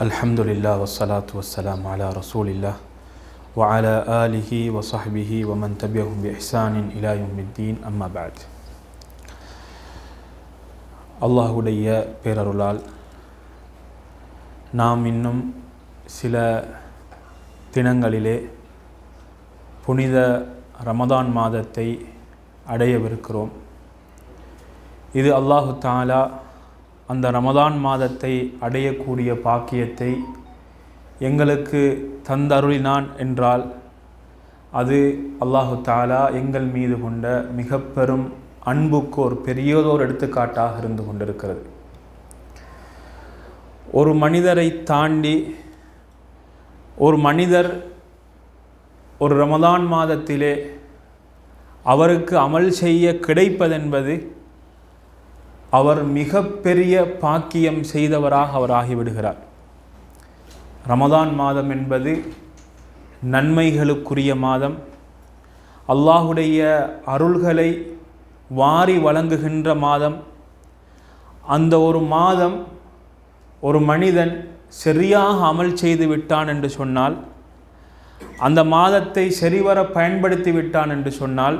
அல்ஹம்துலில்லாஹ் வஸ்ஸலாத்து வஸ்ஸலாம் அலா ரசூலில்லாஹ் வ அலா ஆலிஹி வ ஸஹ்பிஹி வ மன் தபிஅஹும் பி இஹ்சானின் இலா யௌமித்தீன் அம்மா பஅத். அல்லாஹ்வுடைய பேரருளால் நாம் இன்னும் சில தினங்களிலே புனித ரமதான் மாதத்தை அடையவிருக்கிறோம். இது அல்லாஹு தஆலா அந்த ரமதான் மாதத்தை அடையக்கூடிய பாக்கியத்தை எங்களுக்கு தந்தருளினான் என்றால் அது அல்லாஹு தஆலா எங்கள் மீது கொண்ட மிக பெரும் அன்புக்கு ஒரு பெரியதோர் எடுத்துக்காட்டாக இருந்து கொண்டிருக்கிறது. ஒரு மனிதரை தாண்டி ஒரு மனிதர் ஒரு ரமதான் மாதத்திலே அவருக்கு அமல் செய்ய கிடைப்பதென்பது அவர் மிகப்பெரிய பாக்கியம் செய்தவராக அவர் ஆகிவிடுகிறார். ரமதான் மாதம் என்பது நன்மைகளுக்குரிய மாதம், அல்லாஹுடைய அருள்களை வாரி வழங்குகின்ற மாதம். அந்த ஒரு மாதம் ஒரு மனிதன் சரியாக அமல் செய்து விட்டான் என்று சொன்னால், அந்த மாதத்தை சரிவர பயன்படுத்தி விட்டான் என்று சொன்னால்,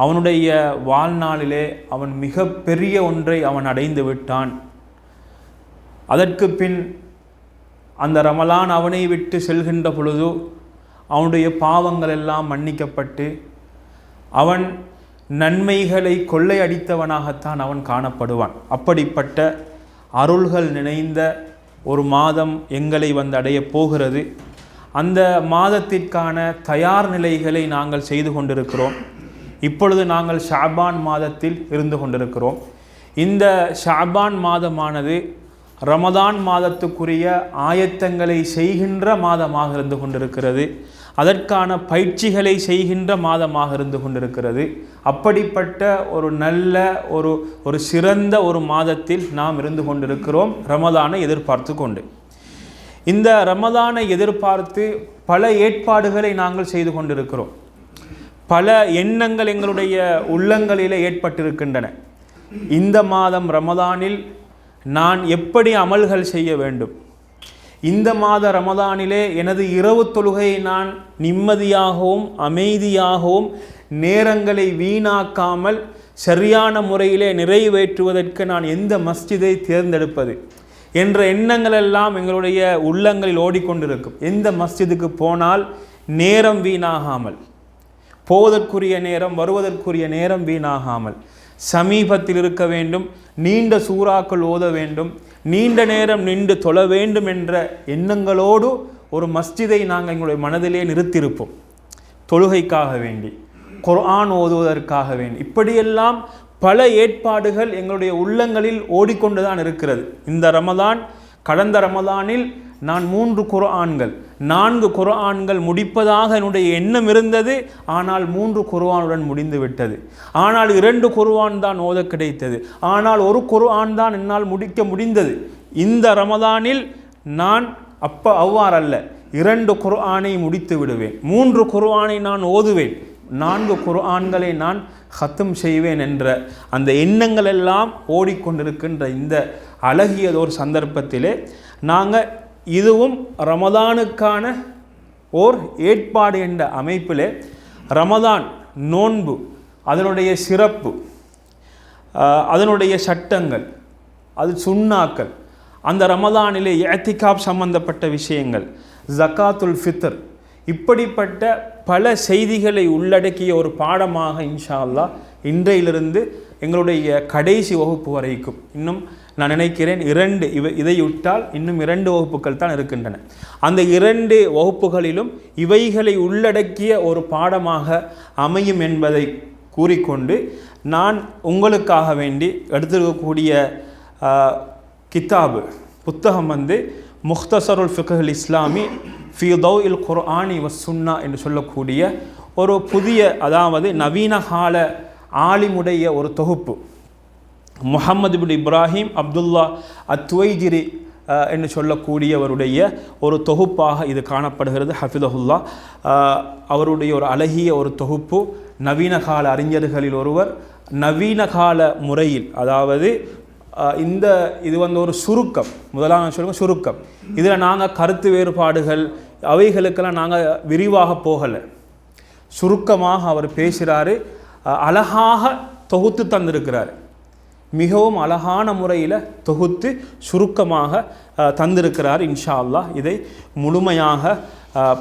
அவனுடைய வாழ்நாளிலே அவன் மிக பெரிய ஒன்றை அவன் அடைந்து விட்டான். அதற்கு பின் அந்த ரமலான் அவனை விட்டு செல்கின்ற பொழுது அவனுடைய பாவங்கள் எல்லாம் மன்னிக்கப்பட்டு அவன் நன்மைகளை கொள்ளையடித்தவனாகத்தான் அவன் காணப்படுவான். அப்படிப்பட்ட அருள்கள் நிறைந்த ஒரு மாதம் எங்களை வந்து அடையப் போகிறது. அந்த மாதத்திற்கான தயார் நிலைகளை நாங்கள் செய்து கொண்டிருக்கிறோம். இப்பொழுது நாங்கள் ஷாபான் மாதத்தில் இருந்து கொண்டிருக்கிறோம். இந்த ஷாபான் மாதமானது ரமதான் மாதத்துக்குரிய ஆயத்தங்களை செய்கின்ற மாதமாக இருந்து கொண்டிருக்கிறது. அதற்கான பயிற்சிகளை செய்கின்ற மாதமாக இருந்து கொண்டிருக்கிறது. அப்படிப்பட்ட ஒரு நல்ல ஒரு சிறந்த ஒரு மாதத்தில் நாம் இருந்து கொண்டிருக்கிறோம், ரமதானை எதிர்பார்த்து கொண்டு. இந்த ரமதானை எதிர்பார்த்து பல ஏற்பாடுகளை நாங்கள் செய்து கொண்டிருக்கிறோம். பல எண்ணங்கள் எங்களுடைய உள்ளங்களிலே ஏற்பட்டிருக்கின்றன. இந்த மாதம் ரமதானில் நான் எப்படி அமல்கள் செய்ய வேண்டும், இந்த மாத ரமதானிலே எனது இரவு தொழுகையை நான் நிம்மதியாகவும் அமைதியாகவும் நேரங்களை வீணாக்காமல் சரியான முறையிலே நிறைவேற்றுவதற்கு நான் எந்த மஸ்ஜிதை தேர்ந்தெடுப்பது என்ற எண்ணங்கள் எல்லாம் எங்களுடைய உள்ளங்களில் ஓடிக்கொண்டிருக்கும். எந்த மஸ்ஜிதுக்கு போனால் நேரம் வீணாகாமல், போவதற்குரிய நேரம் வருவதற்குரிய நேரம் வீணாகாமல், சமீபத்தில் இருக்க வேண்டும், நீண்ட சூறாக்கள் ஓத வேண்டும், நீண்ட நேரம் நின்று தொழ வேண்டும் என்ற எண்ணங்களோடு ஒரு மஸ்ஜிதை நாங்கள் எங்களுடைய மனதிலே நிறுத்தியிருப்போம். தொழுகைக்காக வேண்டி, குர்ஆன் ஓதுவதற்காக வேண்டி, இப்படியெல்லாம் பல ஏற்பாடுகள் எங்களுடைய உள்ளங்களில் ஓடிக்கொண்டுதான் இருக்கிறது. இந்த ரமதான், கடந்த ரமதானில் நான் 3 குர்ஆன்கள் 4 குர்ஆன்கள் முடிப்பதாக என்னுடைய எண்ணம் இருந்தது. ஆனால் 3 குர்ஆனுடன் முடிந்து விட்டது. ஆனால் 2 குர்ஆன் தான் ஓத கிடைத்தது. ஆனால் 1 குர்ஆன் தான் என்னால் முடிக்க முடிந்தது. இந்த ரமதானில் நான் அவ்வாறல்ல, 2 குர்ஆனை முடித்து விடுவேன், 3 குர்ஆனை நான் ஓதுவேன், 4 குர்ஆன்களை நான் ஹத்தம் செய்வேன் என்ற அந்த எண்ணங்கள் எல்லாம் ஓடிக்கொண்டிருக்கின்ற இந்த அழகியதோர் சந்தர்ப்பத்திலே நாங்கள் இதுவும் ரமதானுக்கான ஓர் ஏற்பாடு என்ற அமைப்பிலே ரமதான் நோன்பு, அதனுடைய சிறப்பு, அதனுடைய சட்டங்கள், அது சுன்னாக்கள், அந்த ரமதானிலே இஅ்திகாப் சம்பந்தப்பட்ட விஷயங்கள், ஜக்காத்துல் ஃபித்ர், இப்படிப்பட்ட பல செய்திகளை உள்ளடக்கிய ஒரு பாடமாக இன்ஷா அல்லாஹ் இன்றையிலிருந்து எங்களுடைய கடைசி வகுப்பு வரைக்கும், இன்னும் நான் நினைக்கிறேன் இதை விட்டால் இன்னும் 2 வகுப்புகள் தான் இருக்கின்றன. அந்த 2 வகுப்புகளிலும் இவைகளை உள்ளடக்கிய ஒரு பாடமாக அமையும் என்பதை கூறிக்கொண்டு, நான் உங்களுக்காக வேண்டி எடுத்திருக்கக்கூடிய புத்தகம் வந்து முக்தசருல் ஃபிக்ஹுல் இஸ்லாமி ஃபீ தௌஇல் குர்ஆனி வஸ் சுன்னா என்று சொல்லக்கூடிய ஒரு புதிய, அதாவது நவீன கால ஆலிமுடைய ஒரு தொகுப்பு. முஹம்மது பின் இப்ராஹிம் அப்துல்லா அத்வைஜிரி என்று சொல்லக்கூடியவருடைய ஒரு தொகுப்பாக இது காணப்படுகிறது. ஹஃபிதஹுல்லா அவருடைய ஒரு அழகிய ஒரு தொகுப்பு. நவீன கால அறிஞர்களில் ஒருவர் நவீன கால முறையில், அதாவது இது வந்து ஒரு சுருக்கம், முதலாக சொல்லுங்கள் சுருக்கம். இதில் நாங்கள் கருத்து வேறுபாடுகள் அவைகளுக்கெல்லாம் நாங்கள் விரிவாக போகலை, சுருக்கமாக அவர் பேசுகிறாரு, அழகாக தொகுத்து தந்திருக்கிறார், மிகவும் அழகான முறையில் தொகுத்து சுருக்கமாக தந்திருக்கிறார். இன்ஷா அல்லாஹ் இதை முழுமையாக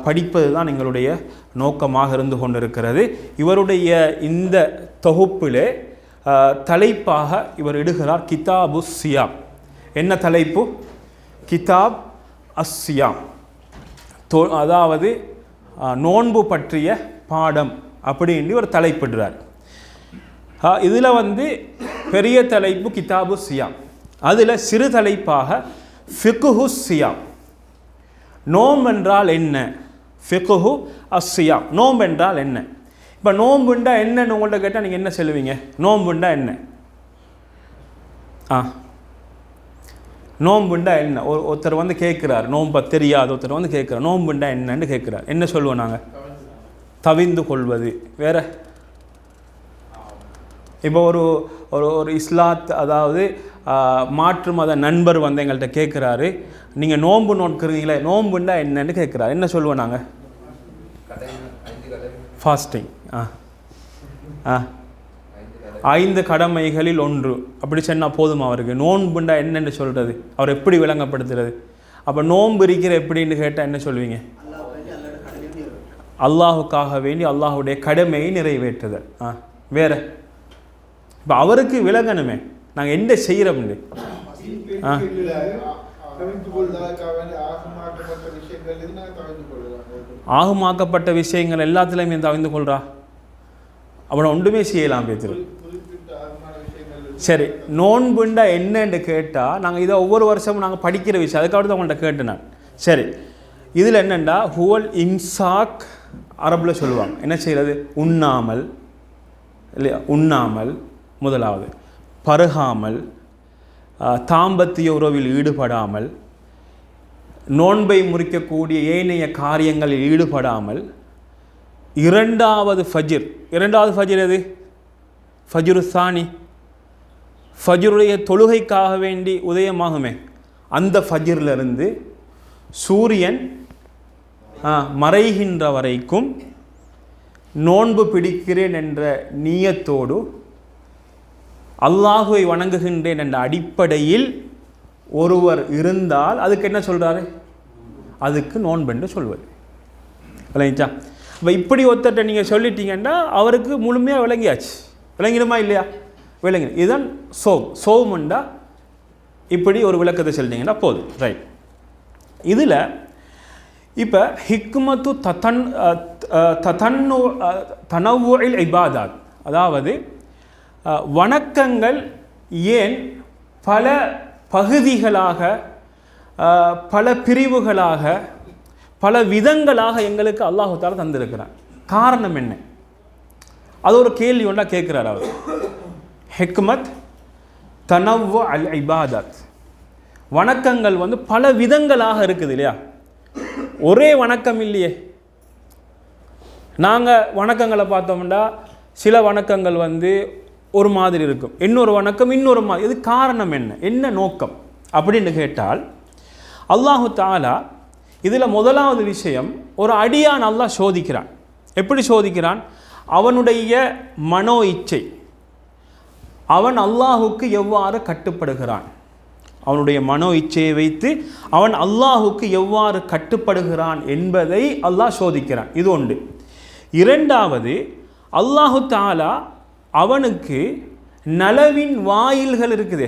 படிப்பது தான் எங்களுடைய நோக்கமாக இருந்து கொண்டிருக்கிறது. இவருடைய இந்த தொகுப்பிலே தலைப்பாக இவர் இடுகிறார் கிதாபு சியாம். என்ன தலைப்பு? கிதாப் அஸ்ஸியாம், அதாவது நோன்பு பற்றிய பாடம் அப்படின்னு ஒரு தலைப்பிடுறார். இதில் வந்து பெரிய தலைப்பு கிதாபு சியாம், அதில் சிறு தலைப்பாக ஃபிக்ஹு சியாம், நோம்பு என்றால் என்ன, ஃபிக்ஹு அஸ்ஸியாம், நோம்பு என்றால் என்ன. இப்போ நோம்புண்டா என்னன்னு உங்கள்கிட்ட கேட்டால் நீங்கள் என்ன சொல்லுவீங்க? நோம்புண்டா என்ன? நோம்புண்டா என்ன? ஒருத்தர் வந்து கேட்குறார், நோம்பை தெரியாது ஒருத்தர் வந்து கேட்குறார், நோம்புண்டா என்னன்னு கேட்குறார், என்ன சொல்லுவோம் நாங்கள்? தவிந்து கொள்வது. வேற இப்போ ஒரு ஒரு இஸ்லாத், அதாவது மாற்று மத நண்பர் வந்து எங்கள்கிட்ட கேட்குறாரு, நீங்கள் நோன்பு நோட்கிறீங்களே, நோம்புண்டா என்னன்னு கேட்குறாரு, என்ன சொல்லுவோம் நாங்கள்? ஃபாஸ்டிங். 5 கடமைகளில் ஒன்று அப்படி சொன்னால் போதுமா அவருக்கு? நோன்புண்டா என்னென்னு சொல்கிறது, அவர் எப்படி விளங்கப்படுத்துறது? அப்போ நோன்பு இருக்கிற எப்படின்னு கேட்டால் என்ன சொல்லுவீங்க? அல்லாஹுக்காக வேண்டி அல்லாஹுடைய கடமையை நிறைவேற்றுதல். வேறு இப்போ அவருக்கு விளங்கணுமே நாங்கள் என்ன செய்கிறோம்னு. ஆகுமாக்கப்பட்ட விஷயங்கள் எல்லாத்துலேயுமே தவிர்த்து கொள்றா, அவனை ஒன்றுமே செய்யலாம் பேத்துரு. சரி, நோன்புண்டா என்னன்னு கேட்டால் நாங்கள் இதை ஒவ்வொரு வருஷமும் நாங்கள் படிக்கிற விஷயம், அதுக்காக தான் உங்கள்கிட்ட கேட்டேன் நான். சரி, இதில் என்னென்னா ஹுவல் இம்சாக், அரபில் சொல்லுவாங்க என்ன செய்கிறது, உண்ணாமல் இல்லையா, உண்ணாமல் முதலாவது, பருகாமல், தாம்பத்திய உறவில் ஈடுபடாமல், நோன்பை முறிக்கக்கூடிய ஏனைய காரியங்களில் ஈடுபடாமல், இரண்டாவது ஃபஜ்ர் எது? ஃபஜ்ரு சானி, ஃபஜ்ருடைய தொழுகைக்காக வேண்டி உதயமாகுமே, அந்த ஃபஜ்ரிலிருந்து சூரியன் மறைகின்ற வரைக்கும் நோன்பு பிடிக்கிறேன் என்ற நியத்தோடு அல்லாஹுவை வணங்குகின்றேன் என்ற அடிப்படையில் ஒருவர் இருந்தால் அதுக்கு என்ன சொல்கிறாரு? அதுக்கு நோன்பென்று சொல்வது. விளங்கிச்சா? இப்போ இப்படி ஒருத்தட்ட நீங்கள் சொல்லிட்டீங்கன்னா அவருக்கு முழுமையாக விளங்கியாச்சு. விளங்கிடுமா இல்லையா? விளங்கி. இதுதான் சோமுண்டா இப்படி ஒரு விளக்கத்தை சொல்லிட்டீங்கன்னா போதும். ரைட். இதில் இப்போ ஹிக்மத்து தனவுஇல் இபாதாத், அதாவது வணக்கங்கள் ஏன் பல பகுதிகளாக, பல பிரிவுகளாக, பல விதங்களாக எங்களுக்கு அல்லாஹு தஆலா தந்திருக்கிறார், காரணம் என்ன? அது ஒரு கேள்வி ஒன்றா கேட்குறார் அவர். ஹிக்மத் தனவு அல் இபாதத், வணக்கங்கள் வந்து பல விதங்களாக இருக்குது இல்லையா? ஒரே வணக்கம் இல்லையே. நாங்கள் வணக்கங்களை பார்த்தோம்னா சில வணக்கங்கள் வந்து ஒரு மாதிரி இருக்கும், இன்னொரு வணக்கம் இன்னொரு மாதிரி. இது காரணம் என்ன, என்ன நோக்கம் அப்படின்னு கேட்டால், அல்லாஹு தஆலா இதில் முதலாவது விஷயம், ஒரு அடியான் அல்லாஹ் சோதிக்கிறான். எப்படி சோதிக்கிறான்? அவனுடைய மனோ இச்சை, அவன் அல்லாஹுக்கு எவ்வாறு கட்டுப்படுகிறான், அவனுடைய மனோ இச்சையை வைத்து அவன் அல்லாஹுக்கு எவ்வாறு கட்டுப்படுகிறான் என்பதை அல்லாஹ் சோதிக்கிறான். இது ஒன்று. இரண்டாவது, அல்லாஹு தஆலா அவனுக்கு நலவின் வாயில்கள் இருக்குது,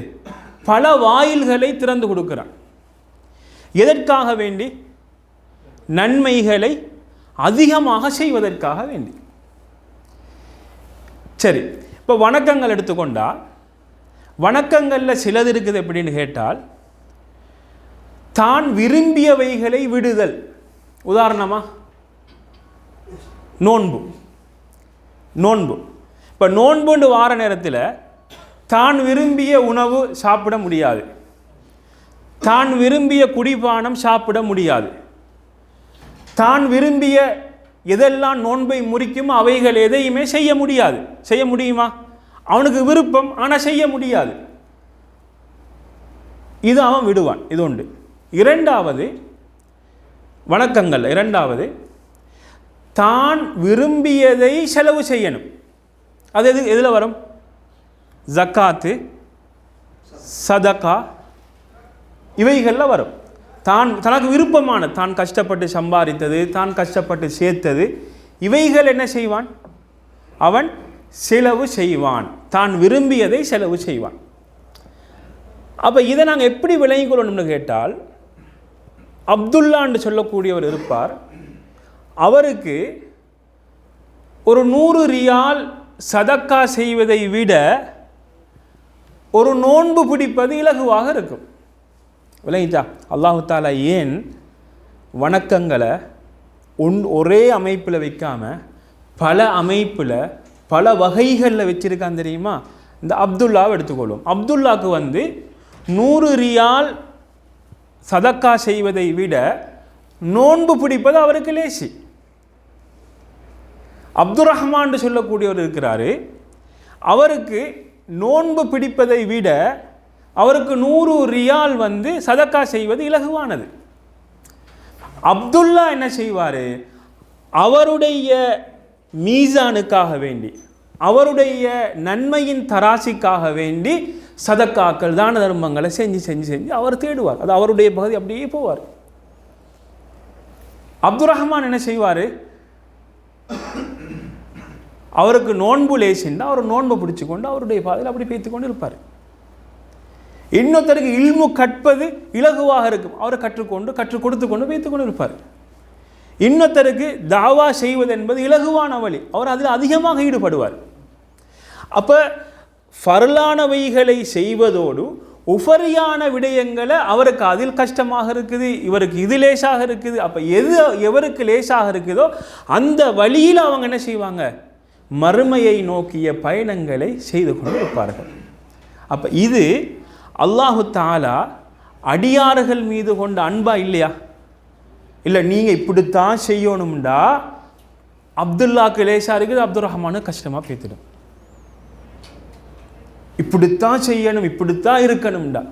பல வாயில்களை திறந்து கொடுக்கிறான். எதற்காக வேண்டி? நன்மைகளை அதிகமாக செய்வதற்காக வேண்டி. சரி, இப்போ வணக்கங்கள் எடுத்துக்கொண்டால், வணக்கங்களில் சிலது இருக்குது எப்படின்னு கேட்டால், தான் விரும்பியவைகளை விடுதல். உதாரணமாக நோன்பு. இப்போ நோன்புண்டு வார நேரத்தில் தான் விரும்பிய உணவு சாப்பிட முடியாது, தான் விரும்பிய குடிபானம் சாப்பிட முடியாது, தான் விரும்பிய எதெல்லாம் நோன்பை முறிக்குமோ அவைகள் எதையுமே செய்ய முடியாது. செய்ய முடியுமா? அவனுக்கு விருப்பம், ஆனால் செய்ய முடியாது. இது அவன் விடுவான். இது உண்டு. இரண்டாவது வணக்கங்கள், இரண்டாவது தான் விரும்பியதை செலவு செய்யணும். அது எதில் வரும்? ஜக்காத்து, சதகா, இவைகளில் வரும். தனக்கு விருப்பமான, தான் கஷ்டப்பட்டு சம்பாதித்தது, தான் கஷ்டப்பட்டு சேர்த்தது, இவைகள் என்ன செய்வான்? அவன் செலவு செய்வான். தான் விரும்பியதை செலவு செய்வான். அப்போ இதை நாங்கள் எப்படி விளங்கிக் கொள்ளணும்னு கேட்டால், அப்துல்லான்னு சொல்லக்கூடியவர் இருப்பார். அவருக்கு ஒரு 100 ரியால் சதக்கா செய்வதை விட ஒரு நோன்பு பிடிப்பது இலகுவாக இருக்கும். விளங்கிச்சா? அல்லாஹு தாலா ஏன் வணக்கங்களை ஒரே அமைப்பில் வைக்காம பல அமைப்பில் பல வகைகளில் வச்சிருக்கான் தெரியுமா? இந்த அப்துல்லாவை எடுத்துக்கொள்வோம். அப்துல்லாவுக்கு 100 ரியால் சதக்கா செய்வதை விட நோன்பு பிடிப்பது அவருக்கு லேசி. அப்துல் ரஹ்மான் சொல்லக்கூடியவர் இருக்கிறாரு. அவருக்கு நோன்பு பிடிப்பதை விட அவருக்கு 100 ரியால் சதக்கா செய்வது இலகுவானது. அப்துல்லா என்ன செய்வார்? அவருடைய மீசானுக்காக வேண்டி, அவருடைய நன்மையின் தராசிக்காக வேண்டி சதக்காக்கள், தான தர்மங்களை செஞ்சு செஞ்சு செஞ்சு அவர் தேடுவார். அது அவருடைய பகுதி, அப்படியே போவார். அப்துல் ரஹ்மான் என்ன செய்வார்? அவருக்கு நோன்பு லேசின்னா அவர் நோன்பை பிடிச்சு கொண்டு அவருடைய பாதையில் அப்படி பேத்து கொண்டு இருப்பார். இன்னொருத்தருக்கு இல்மு கற்பது இலகுவாக இருக்கும், அவரை கற்றுக் கொடுத்து கொண்டு பேத்து கொண்டு இருப்பார். இன்னொருத்தருக்கு தாவா செய்வது என்பது இலகுவான வழி, அவர் அதில் அதிகமாக ஈடுபடுவார். அப்போ ஃபர்லானவைகளை செய்வதோடு உஃபரியான விடயங்களை அவருக்கு அதில் கஷ்டமாக இருக்குது, இவருக்கு இது லேசாக இருக்குது. அப்போ எவருக்கு லேசாக இருக்குதோ அந்த வழியில் அவங்க என்ன செய்வாங்க? மறுமையை நோக்கிய பயணங்களை செய்து கொண்டு இருப்பார்கள். அப்போ இது அல்லாஹு தாலா அடியார்கள் மீது கொண்ட அன்பா இல்லையா? இல்லை நீங்கள் இப்படித்தான் செய்யணும்டா அப்துல்லாக்கு லேசாக இருக்குது, அப்துல் ரஹ்மானுக்கு கஷ்டமாக பேத்திடும். இப்படித்தான் செய்யணும், இப்படித்தான் இருக்கணும்டா.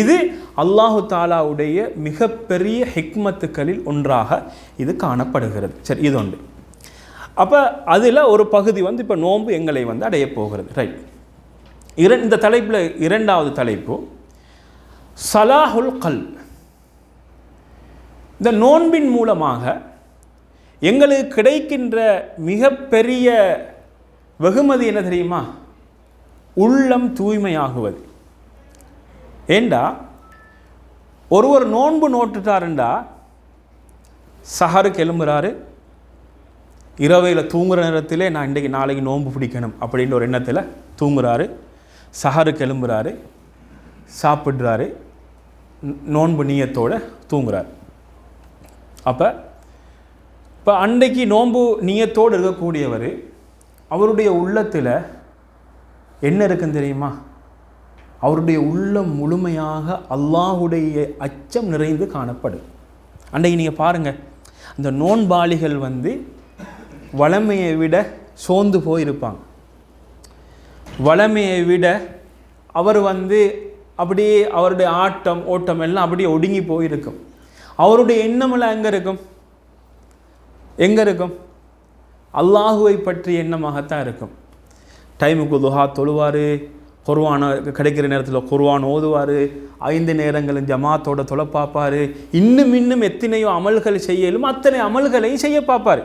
இது அல்லாஹு தாலாவுடைய மிகப்பெரிய ஹிக்மத்துக்களில் ஒன்றாக இது காணப்படுகிறது. சரி, இது ஒன்று. அப்போ அதில் ஒரு பகுதி இப்போ நோன்பு எங்களை அடைய போகிறது. ரைட். இந்த தலைப்பில் இரண்டாவது தலைப்பு சலாஹுல் கல்ப். இந்த நோன்பின் மூலமாக எங்களுக்கு கிடைக்கின்ற மிகப்பெரிய வெகுமதி என்ன தெரியுமா? உள்ளம் தூய்மையாகுவது. ஏண்டா ஒருவர் நோன்பு நோட்டுட்டாருண்டா சஹருக்கு எழும்புறாரு, இரவையில் தூங்குகிற நேரத்திலே நான் இன்றைக்கு நாளைக்கு நோன்பு பிடிக்கணும் அப்படின்ற ஒரு எண்ணத்தில் தூங்குறாரு, சஹருக்கு எழும்புறாரு, சாப்பிட்றாரு, நோன்பு நீயத்தோடு தூங்குறார். இப்போ அன்றைக்கு நோன்பு நீயத்தோடு இருக்கக்கூடியவர் அவருடைய உள்ளத்தில் என்ன இருக்குன்னு தெரியுமா? அவருடைய உள்ளம் முழுமையாக அல்லாஹுடைய அச்சம் நிறைந்து காணப்படும். அன்றைக்கு நீங்கள் பாருங்கள், அந்த நோன்பாளிகள் வளமையை விட சோர்ந்து போயிருப்பாங்க. வளமையை விட அவர் அப்படியே அவருடைய ஆட்டம் ஓட்டம் எல்லாம் அப்படியே ஒடுங்கி போயிருக்கும். அவருடைய எண்ணமெல்லாம் எங்கே இருக்கும்? அல்லாஹுவை பற்றி எண்ணமாகத்தான் இருக்கும். டைமுக்கு துஹா தொழுவார், குர்ஆனை கிடைக்கிற நேரத்தில் குர்ஆன் ஓதுவார், 5 நேரங்களும் ஜமாத்தோட தொலை பார்ப்பார், இன்னும் எத்தனையோ அமல்கள் செய்யலும் அத்தனை அமல்களையும் செய்ய பார்ப்பார்.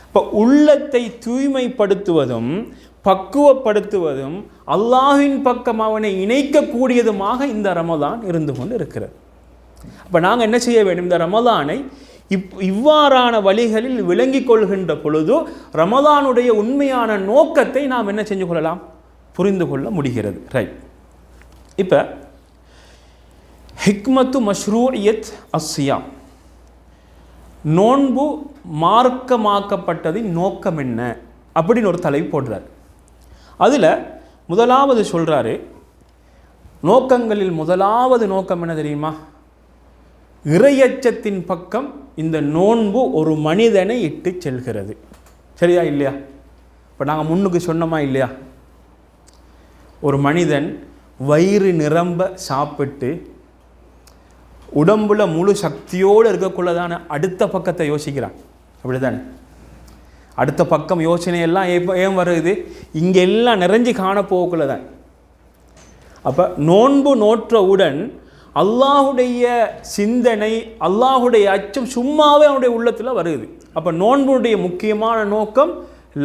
இப்போ உள்ளத்தை தூய்மைப்படுத்துவதும் பக்குவப்படுத்துவதும் அல்லாஹ்வின் பக்கம் அவனை இணைக்கக்கூடியதுமாக இந்த ரமலான் இருந்து கொண்டு இருக்கிறது. அப்போ நாங்கள் என்ன செய்ய வேண்டும்? இந்த ரமலானை இவ்வாறான வழிகளில் விளங்கிக் கொள்கின்ற பொழுது ரமலானுடைய உண்மையான நோக்கத்தை நாம் என்ன செஞ்சு கொள்ளலாம்? புரிந்து கொள்ள முடிகிறது. ரைட். இப்போ ஹிக்மத்து மஷ்ரூஇயத் அஸ்ஸியாம், நோன்பு மார்க்கமாக்கப்பட்டதின் நோக்கம் என்ன அப்படின்னு ஒரு தலைப்பு போடுறார். அதில் முதலாவது சொல்கிறாரு, நோக்கங்களில் முதலாவது நோக்கம் என்ன தெரியுமா? இறையச்சத்தின் பக்கம் இந்த நோன்பு ஒரு மனிதனை இட்டு செல்கிறது. சரியா இல்லையா? இப்போ நாங்கள் முன்னுக்கு சொன்னோமா இல்லையா? ஒரு மனிதன் வயிறு நிரம்ப சாப்பிட்டு உடம்புல முழு சக்தியோடு இருக்கக்குள்ளதான அடுத்த பக்கத்தை யோசிக்கிறான். அப்படி தானே? அடுத்த பக்கம் யோசனையெல்லாம் ஏன் வருது? இங்கே எல்லாம் நிறைஞ்சு காணப்போக்குள்ள தான். அப்போ நோன்பு நோற்றவுடன் அல்லாஹுடைய சிந்தனை, அல்லாஹுடைய அச்சம் சும்மாவே அவனுடைய உள்ளத்தில் வருது. அப்போ நோன்புடைய முக்கியமான நோக்கம்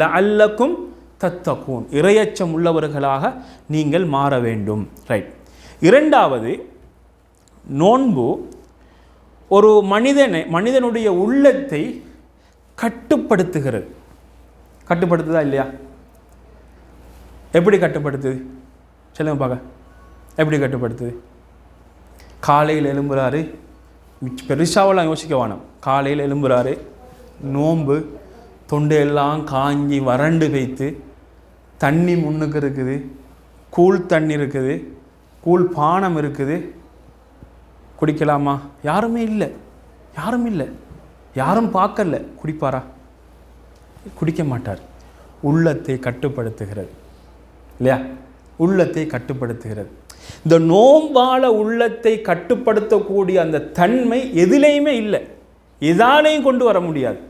லஅல்லக்கும் தத்தகூன், இறையச்சம் உள்ளவர்களாக நீங்கள் மாற வேண்டும். ரைட். இரண்டாவது, நோன்பு ஒரு மனிதனுடைய உள்ளத்தை கட்டுப்படுத்துகிறது. கட்டுப்படுத்துதா இல்லையா? எப்படி கட்டுப்படுத்துது சொல்லுங்க பார்க்க. எப்படி கட்டுப்படுத்துது? காலையில் எழும்புறாரு, பெருசாவெல்லாம் யோசிக்க வேணாம். காலையில் எழும்புறாரு, நோன்பு, தொண்டையெல்லாம் காஞ்சி வறண்டு வைத்து, தண்ணி முன்னுக்கு இருக்குது, கூழ் தண்ணி இருக்குது, கூழ் பானம் இருக்குது, குடிக்கலாமா? யாருமே இல்லை, யாரும் இல்லை, யாரும் பார்க்கல. குடிப்பாரா? குடிக்க மாட்டார். உள்ளத்தை கட்டுப்படுத்துகிறது இல்லையா? உள்ளத்தை கட்டுப்படுத்துகிறது. இந்த நோம்பால உள்ளத்தை கட்டுப்படுத்தக்கூடிய அந்த தன்மை எதிலையுமே இல்லை, எதாலையும் கொண்டு வர முடியாது.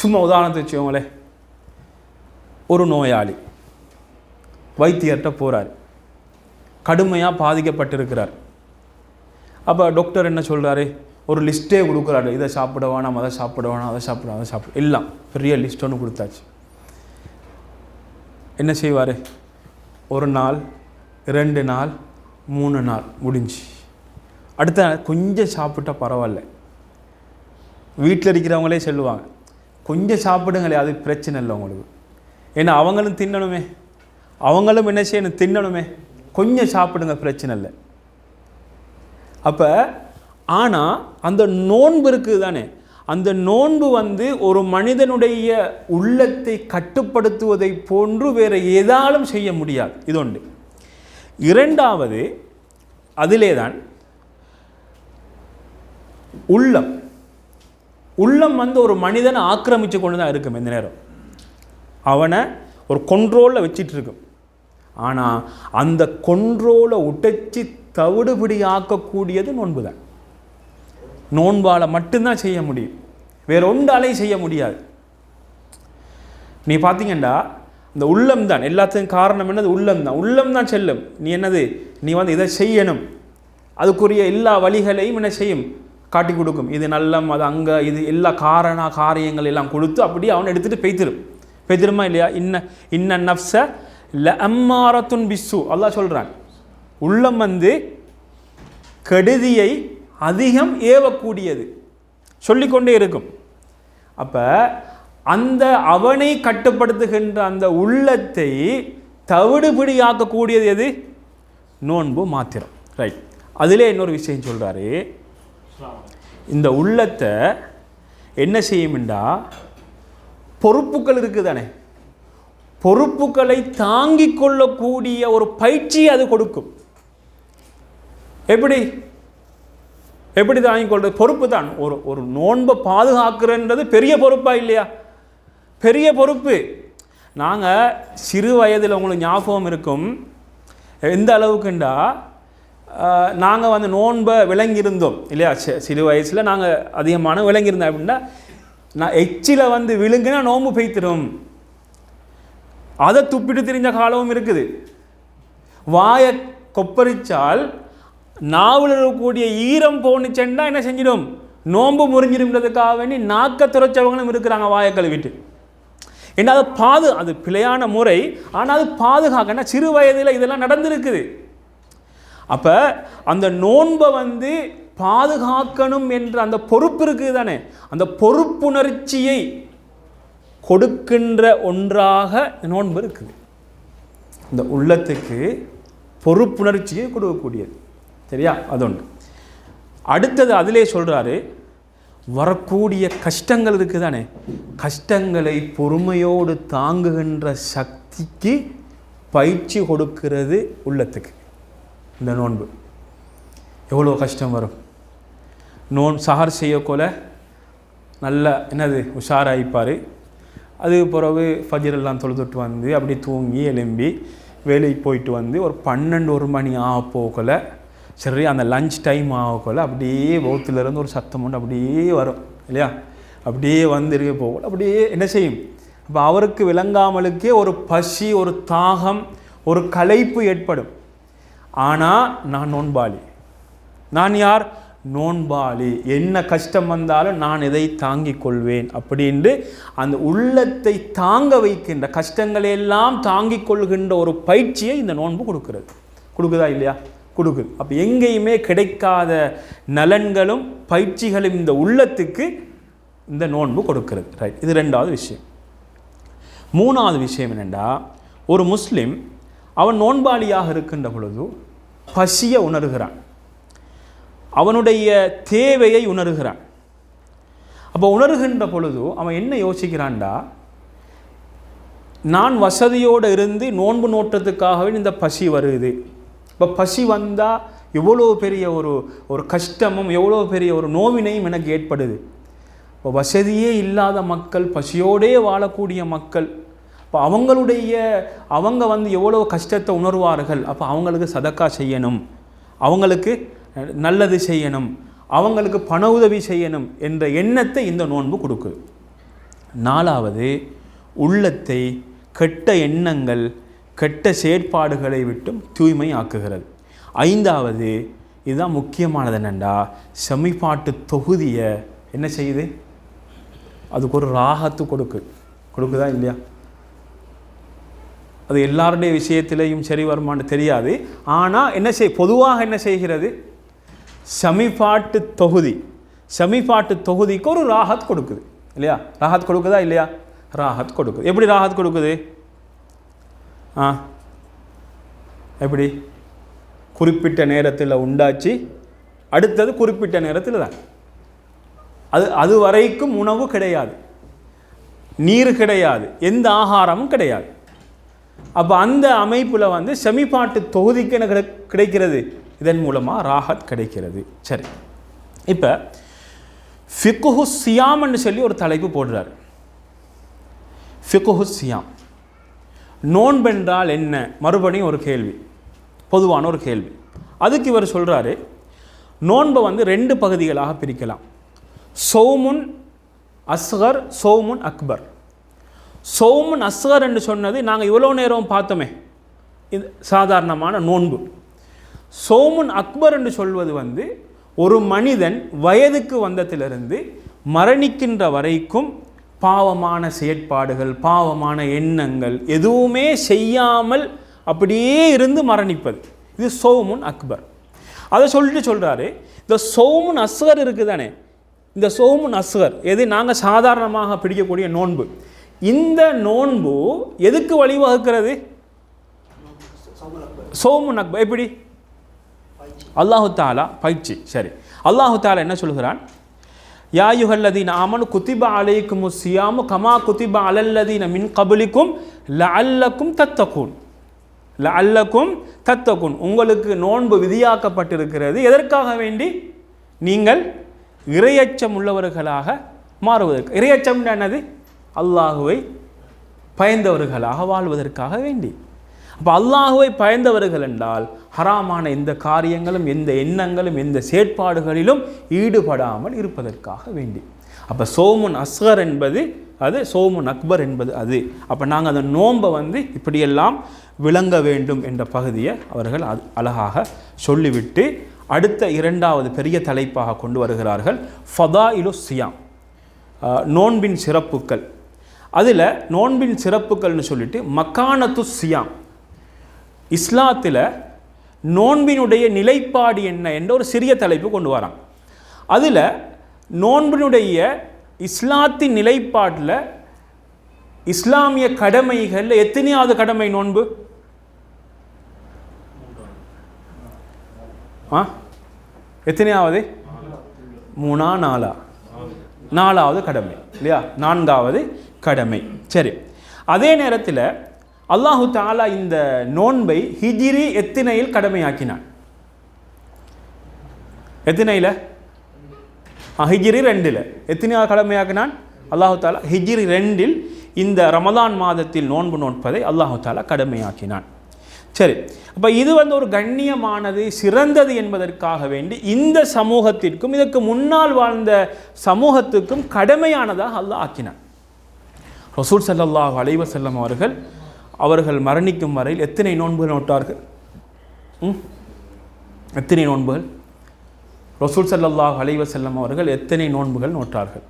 சும்மா உதாரணத்தை வச்சுக்கோங்களேன். ஒரு நோயாளி வைத்தியர்கிட்ட போகிறார், கடுமையாக பாதிக்கப்பட்டிருக்கிறார். அப்போ டாக்டர் என்ன சொல்கிறாரு? ஒரு லிஸ்ட்டே கொடுக்குறாரு. இதை சாப்பிட வேணாம், அதை சாப்பிட வேணாம், அதை சாப்பிட எல்லாம் பெரிய லிஸ்ட் ஒன்று கொடுத்தாச்சு. என்ன செய்வார்? ஒரு நாள், 2 நாள், 3 நாள் முடிஞ்சு அடுத்த நாள் கொஞ்சம் சாப்பிட்டா பரவாயில்ல. வீட்டில் இருக்கிறவங்களே சொல்லுவாங்க, கொஞ்சம் சாப்பிடுங்களே, அது பிரச்சனை இல்லை உங்களுக்கு. ஏன்னா அவங்களும் தின்னணுமே, அவங்களும் என்ன செய்யணும்? தின்னணுமே. கொஞ்சம் சாப்பிடுங்க, பிரச்சனை இல்லை. அப்போ ஆனால் அந்த நோன்பு இருக்குது தானே, அந்த நோன்பு ஒரு மனிதனுடைய உள்ளத்தை கட்டுப்படுத்துவதை போன்று வேறு எதாலும் செய்ய முடியாது. இது ஒன்று. இரண்டாவது, அதிலே தான் உள்ளம். உள்ளம் ஒரு மனிதனை ஆக்கிரமித்து கொண்டு தான் இருக்கும். இந்த நேரம் அவனை ஒரு கொண்ட்ரோலில் வச்சிட்டு இருக்கும். ஆனால் அந்த கொண்ட்ரோலை உடைச்சி தவிடுபடி ஆக்கக்கூடியது நோன்பு தான். நோன்பால் மட்டும்தான் செய்ய முடியும், வேற ஒன்றாலையும் செய்ய முடியாது. நீ பார்த்தீங்கன்னா இந்த உள்ளம் தான் எல்லாத்துக்கும் காரணம். என்னது? உள்ளம் தான். உள்ளம் தான் செல்லும். நீ என்னது? நீ இதை செய்யணும், அதுக்குரிய எல்லா வழிகளையும் என்ன செய்யும்? காட்டி கொடுக்கும். இது நல்லம், அது அங்கே, இது எல்லா காரியங்கள் எல்லாம் கொடுத்து அப்படியே அவனை எடுத்துகிட்டு பெய்திருமா இல்லையா? இன்ன நஃப்ஸ லஅம்மாரத்துன் பிஸ்ஸு. அல்லாஹ் சொல்கிறான், உள்ளம் கெடுதியை அதிகம் ஏவக்கூடியது, சொல்லிக்கொண்டே இருக்கும். அப்போ அந்த அவனை கட்டுப்படுத்துகின்ற அந்த உள்ளத்தை தவிடுபிடியாக்கக்கூடியது எது? நோன்பு மாத்திரம். ரைட். அதிலே இன்னொரு விஷயம் சொல்கிறாரு. இந்த உள்ளத்தை என்ன செய்யும்டா, பொறுப்புகள் இருக்குது தானே, பொறுப்புகளை தாங்கிக் கொள்ளக்கூடிய ஒரு பயிற்சி அது கொடுக்கும். எப்படி தாங்கிக் கொள்வது? பொறுப்பு தான். ஒரு நோன்பை பாதுகாக்கிறன்றது பெரிய பொறுப்பா இல்லையா? பெரிய பொறுப்பு. நாங்கள் சிறு வயதில் உங்களுக்கு ஞாபகம் இருக்கும், எந்த அளவுக்குண்டா நாங்கள் நோன்பை விளங்கியிருந்தோம் இல்லையா? சிறு வயசில் நாங்கள் அதிகமான விளங்கியிருந்தோம். அப்படின்னா நான் எச்சில் விழுங்குனா நோன்பு பெய்த்திரும், அதை துப்பிட்டு திரிஞ்ச காலமும் இருக்குது. வாயை கொப்பரிச்சால் நாவில் இருக்கக்கூடிய ஈரம் போணுச்சேன்னா என்ன செஞ்சிடும்? நோன்பு முறிஞ்சிடும்ன்றதுக்காக வேண்டி நாக்க துறைச்சவங்களும் இருக்கிறாங்க வாயை கழுவிட்டு. ஏன்னா அது பிழையான முறை. ஆனால் அது பாதுகாக்க சிறு வயதில் இதெல்லாம் நடந்திருக்குது. அப்போ அந்த நோன்பை பாதுகாக்கணும் என்ற அந்த பொறுப்பு இருக்குது தானே, அந்த பொறுப்புணர்ச்சியை கொடுக்கின்ற ஒன்றாக நோன்பு இருக்குது. இந்த உள்ளத்துக்கு பொறுப்புணர்ச்சியை கொடுக்கக்கூடியது. சரியா? அது ஒன்று. அடுத்தது அதிலே சொல்கிறாரு, வரக்கூடிய கஷ்டங்கள் இருக்குது தானே, கஷ்டங்களை பொறுமையோடு தாங்குகின்ற சக்திக்கு பயிற்சி கொடுக்கிறது உள்ளத்துக்கு. இந்த நோன்பு எவ்வளோ கஷ்டம் வரும். சஹர் செய்யக்கொள்ள நல்ல என்னது உஷாராயிப்பார். அது பிறகு ஃபஜ்ரெல்லாம் தொழுதுட்டு அப்படி தூங்கி எழும்பி வேலைக்கு போயிட்டு வந்து ஒரு 12 மணி ஆக போகல, சரி அந்த லஞ்ச் டைம் ஆகக்கொள்ள அப்படியே பௌத்திலிருந்து ஒரு சத்தம் உண்டு அப்படியே வரும் இல்லையா, அப்படியே வந்துருக்க போகல அப்படியே என்ன செய்யும். அப்போ அவருக்கு விளங்காமலுக்கே ஒரு பசி, ஒரு தாகம், ஒரு களைப்பு ஏற்படும். ஆனால் நான் நோன்பாளி, நான் யார்? நோன்பாளி. என்ன கஷ்டம் வந்தாலும் நான் இதை தாங்கிக் கொள்வேன் அப்படின்று அந்த உள்ளத்தை தாங்க வைக்கின்ற, கஷ்டங்களையெல்லாம் தாங்கிக் கொள்கின்ற ஒரு பயிற்சியை இந்த நோன்பு கொடுக்கிறது. கொடுக்குதா இல்லையா? கொடுக்குது. அப்போ எங்கேயுமே கிடைக்காத நலன்களும் பயிற்சிகளும் இந்த உள்ளத்துக்கு இந்த நோன்பு கொடுக்கிறது. ரைட், இது 2வது விஷயம். 3வது விஷயம் என்னென்னா, ஒரு முஸ்லிம் அவன் நோன்பாளியாக இருக்கின்ற பொழுது பசியை உணர்கிறான், அவனுடைய தேவையை உணர்கிறான். அப்போ உணர்கின்ற பொழுது அவன் என்ன யோசிக்கிறான்டா, நான் வசதியோடு இருந்து நோன்பு நோட்டத்துக்காகவே இந்த பசி வருது. இப்போ பசி வந்தால் எவ்வளோ பெரிய ஒரு கஷ்டமும் எவ்வளோ பெரிய ஒரு நோவினையும் எனக்கு ஏற்படுது. இப்போ வசதியே இல்லாத மக்கள், பசியோடே வாழக்கூடிய மக்கள், இப்போ அவங்க வந்து எவ்வளோ கஷ்டத்தை உணர்வார்கள். அப்போ அவங்களுக்கு சதக்கா செய்யணும், அவங்களுக்கு நல்லது செய்யணும், அவங்களுக்கு பண உதவி செய்யணும் என்ற எண்ணத்தை இந்த நோன்பு கொடுக்குது. 4வது, உள்ளத்தை கெட்ட எண்ணங்கள், கெட்ட செயற்பாடுகளை விட்டும் தூய்மை ஆக்குகிறது. 5வது, இதுதான் முக்கியமானது என்னென்னா, செமிப்பாட்டு தொகுதியை என்ன செய்யுது? அதுக்கு ஒரு ராகத்து கொடுக்குதா இல்லையா? அது எல்லாருடைய விஷயத்திலையும் சரி வருமானு தெரியாது. ஆனால் பொதுவாக என்ன செய்கிறது? செமிப்பாட்டு தொகுதிக்கு ஒரு ராகத் கொடுக்குது இல்லையா? ராகத் கொடுக்குதா இல்லையா? ராகத் கொடுக்குது. எப்படி ராகத் கொடுக்குது? எப்படி? குறிப்பிட்ட நேரத்தில் உண்டாச்சு, அடுத்தது குறிப்பிட்ட நேரத்தில் தான். அது வரைக்கும் உணவு கிடையாது, நீர் கிடையாது, எந்த ஆகாரமும் கிடையாது. அப்போ அந்த அமைப்பில் வந்து செமிப்பாட்டு தொகுதிக்கு என்ன கிடைக்கிறது? இதன் மூலமாக ராகத் கிடைக்கிறது. சரி, இப்போ ஃபிக்ஹு சியாம்னு சொல்லி ஒரு தலைப்பு போடுறார். ஃபிக்ஹு சியாம், நோன்பென்றால் என்ன? மறுபடியும் ஒரு கேள்வி, பொதுவான ஒரு கேள்வி. அதுக்கு இவர் சொல்கிறாரு, நோன்பை வந்து 2 பகுதிகளாக பிரிக்கலாம். சௌமுன் அஸ்கர், சௌமுன் அக்பர். சௌமுன் அஸ்கர் என்று சொன்னது நாங்கள் இவ்வளோ நேரம் பார்த்தோமே, இது சாதாரணமான நோன்பு. சௌமுன் அக்பர் என்று சொல்வது வந்து ஒரு மனிதன் வயதுக்கு வந்ததிலிருந்து மரணிக்கின்ற வரைக்கும் பாவமான செயற்பாடுகள், பாவமான எண்ணங்கள் எதுவுமே செய்யாமல் அப்படியே இருந்து மரணிப்பது, இது சௌமுன் அக்பர். அதை சொல்கிறாரு, இந்த சௌமுன் அஸ்கர் இருக்குதானே, இந்த சௌமுன் அஸ்கர் எது நாங்கள் சாதாரணமாக பிடிக்கக்கூடிய நோன்பு, இந்த நோன்பு எதுக்கு வழிவகுக்கிறது? சௌமுன் அக்பர். எப்படி? அல்லாஹு தாலா பயிற்சி. சரி, அல்லாஹு தாலா என்ன சொல்கிறான்? யா அய்யுஹல்லதீன ஆமனு குத்திப அலைக்குமுஸ் சியாமு கமா குத்திப அலல்லதீன மின் கப்லிக்கும் லஅல்லக்கும் தத்தகூன். லஅல்லக்கும் தத்தகூன், உங்களுக்கு நோன்பு விதியாக்கப்பட்டிருக்கிறது. எதற்காக வேண்டி? நீங்கள் இறையச்சம் உள்ளவர்களாக மாறுவதற்கு. இறையச்சம் என்னது? அல்லாஹுவை பயந்தவர்களாக வாழ்வதற்காக வேண்டி. அப்போ அல்லாஹுவை பயந்தவர்கள் என்றால் ஹராமான எந்த காரியங்களும், எந்த எண்ணங்களும், எந்த செயற்பாடுகளிலும் ஈடுபடாமல் இருப்பதற்காக வேண்டி. அப்போ சௌமுன் அஸ்கர் என்பது அது, சௌமுன் அக்பர் என்பது அது. அப்போ நாங்கள் அந்த நோன்பை வந்து இப்படியெல்லாம் விளங்க வேண்டும் என்ற பகுதியை அவர்கள் அழகாக சொல்லிவிட்டு அடுத்த 2வது பெரிய தலைப்பாக கொண்டு வருகிறார்கள், ஃபதாயிலு சியாம், நோன்பின் சிறப்புக்கள். அதில் நோன்பின் சிறப்புகள்னு சொல்லிட்டு மக்கானத்து சியாம், இஸ்லாத்தில் நோன்பினுடைய நிலைப்பாடு என்ன என்ற ஒரு சிறிய தலைப்பு கொண்டு வரான். அதில் நோன்பினுடைய இஸ்லாத்தின் நிலைப்பாட்டில் இஸ்லாமிய கடமைகளில் எத்தனையாவது கடமை நோன்பு? எத்தனையாவது? 3, 4வது கடமை இல்லையா? 4வது கடமை. சரி, அதே நேரத்தில் அல்லாஹு தாலா இந்த நோன்பை ஹிஜ்ரி எத்தனையில் கடமையாக்கினான்? எத்தனையில்? ஹிஜ்ரி 2ல். எத்தனையாவது கடமையாக்கினான் அல்லாஹு தாலா? ஹிஜ்ரி 2ல் இந்த ரமலான் மாதத்தில் நோன்பு நோன்பதை அல்லாஹு தாலா கடமையாக்கினான். சரி, அப்போ இது ஒரு கண்ணியமானது, சிறந்தது என்பதற்காக வேண்டி இந்த சமூகத்திற்கும் இதற்கு முன்னால் வாழ்ந்த சமூகத்துக்கும் கடமையானதாக அல்லாஹ் ஆக்கினார். ரசூல் ஸல்லல்லாஹு அலைஹி வஸல்லம் அவர்கள் மரணிக்கும் வரையில் எத்தனை நோன்புகள் நோட்டார்கள்? எத்தனை நோன்புகள்? ரசூல் ஸல்லல்லாஹு அலைஹி வஸல்லம் அவர்கள் எத்தனை நோன்புகள் நோட்டார்கள்?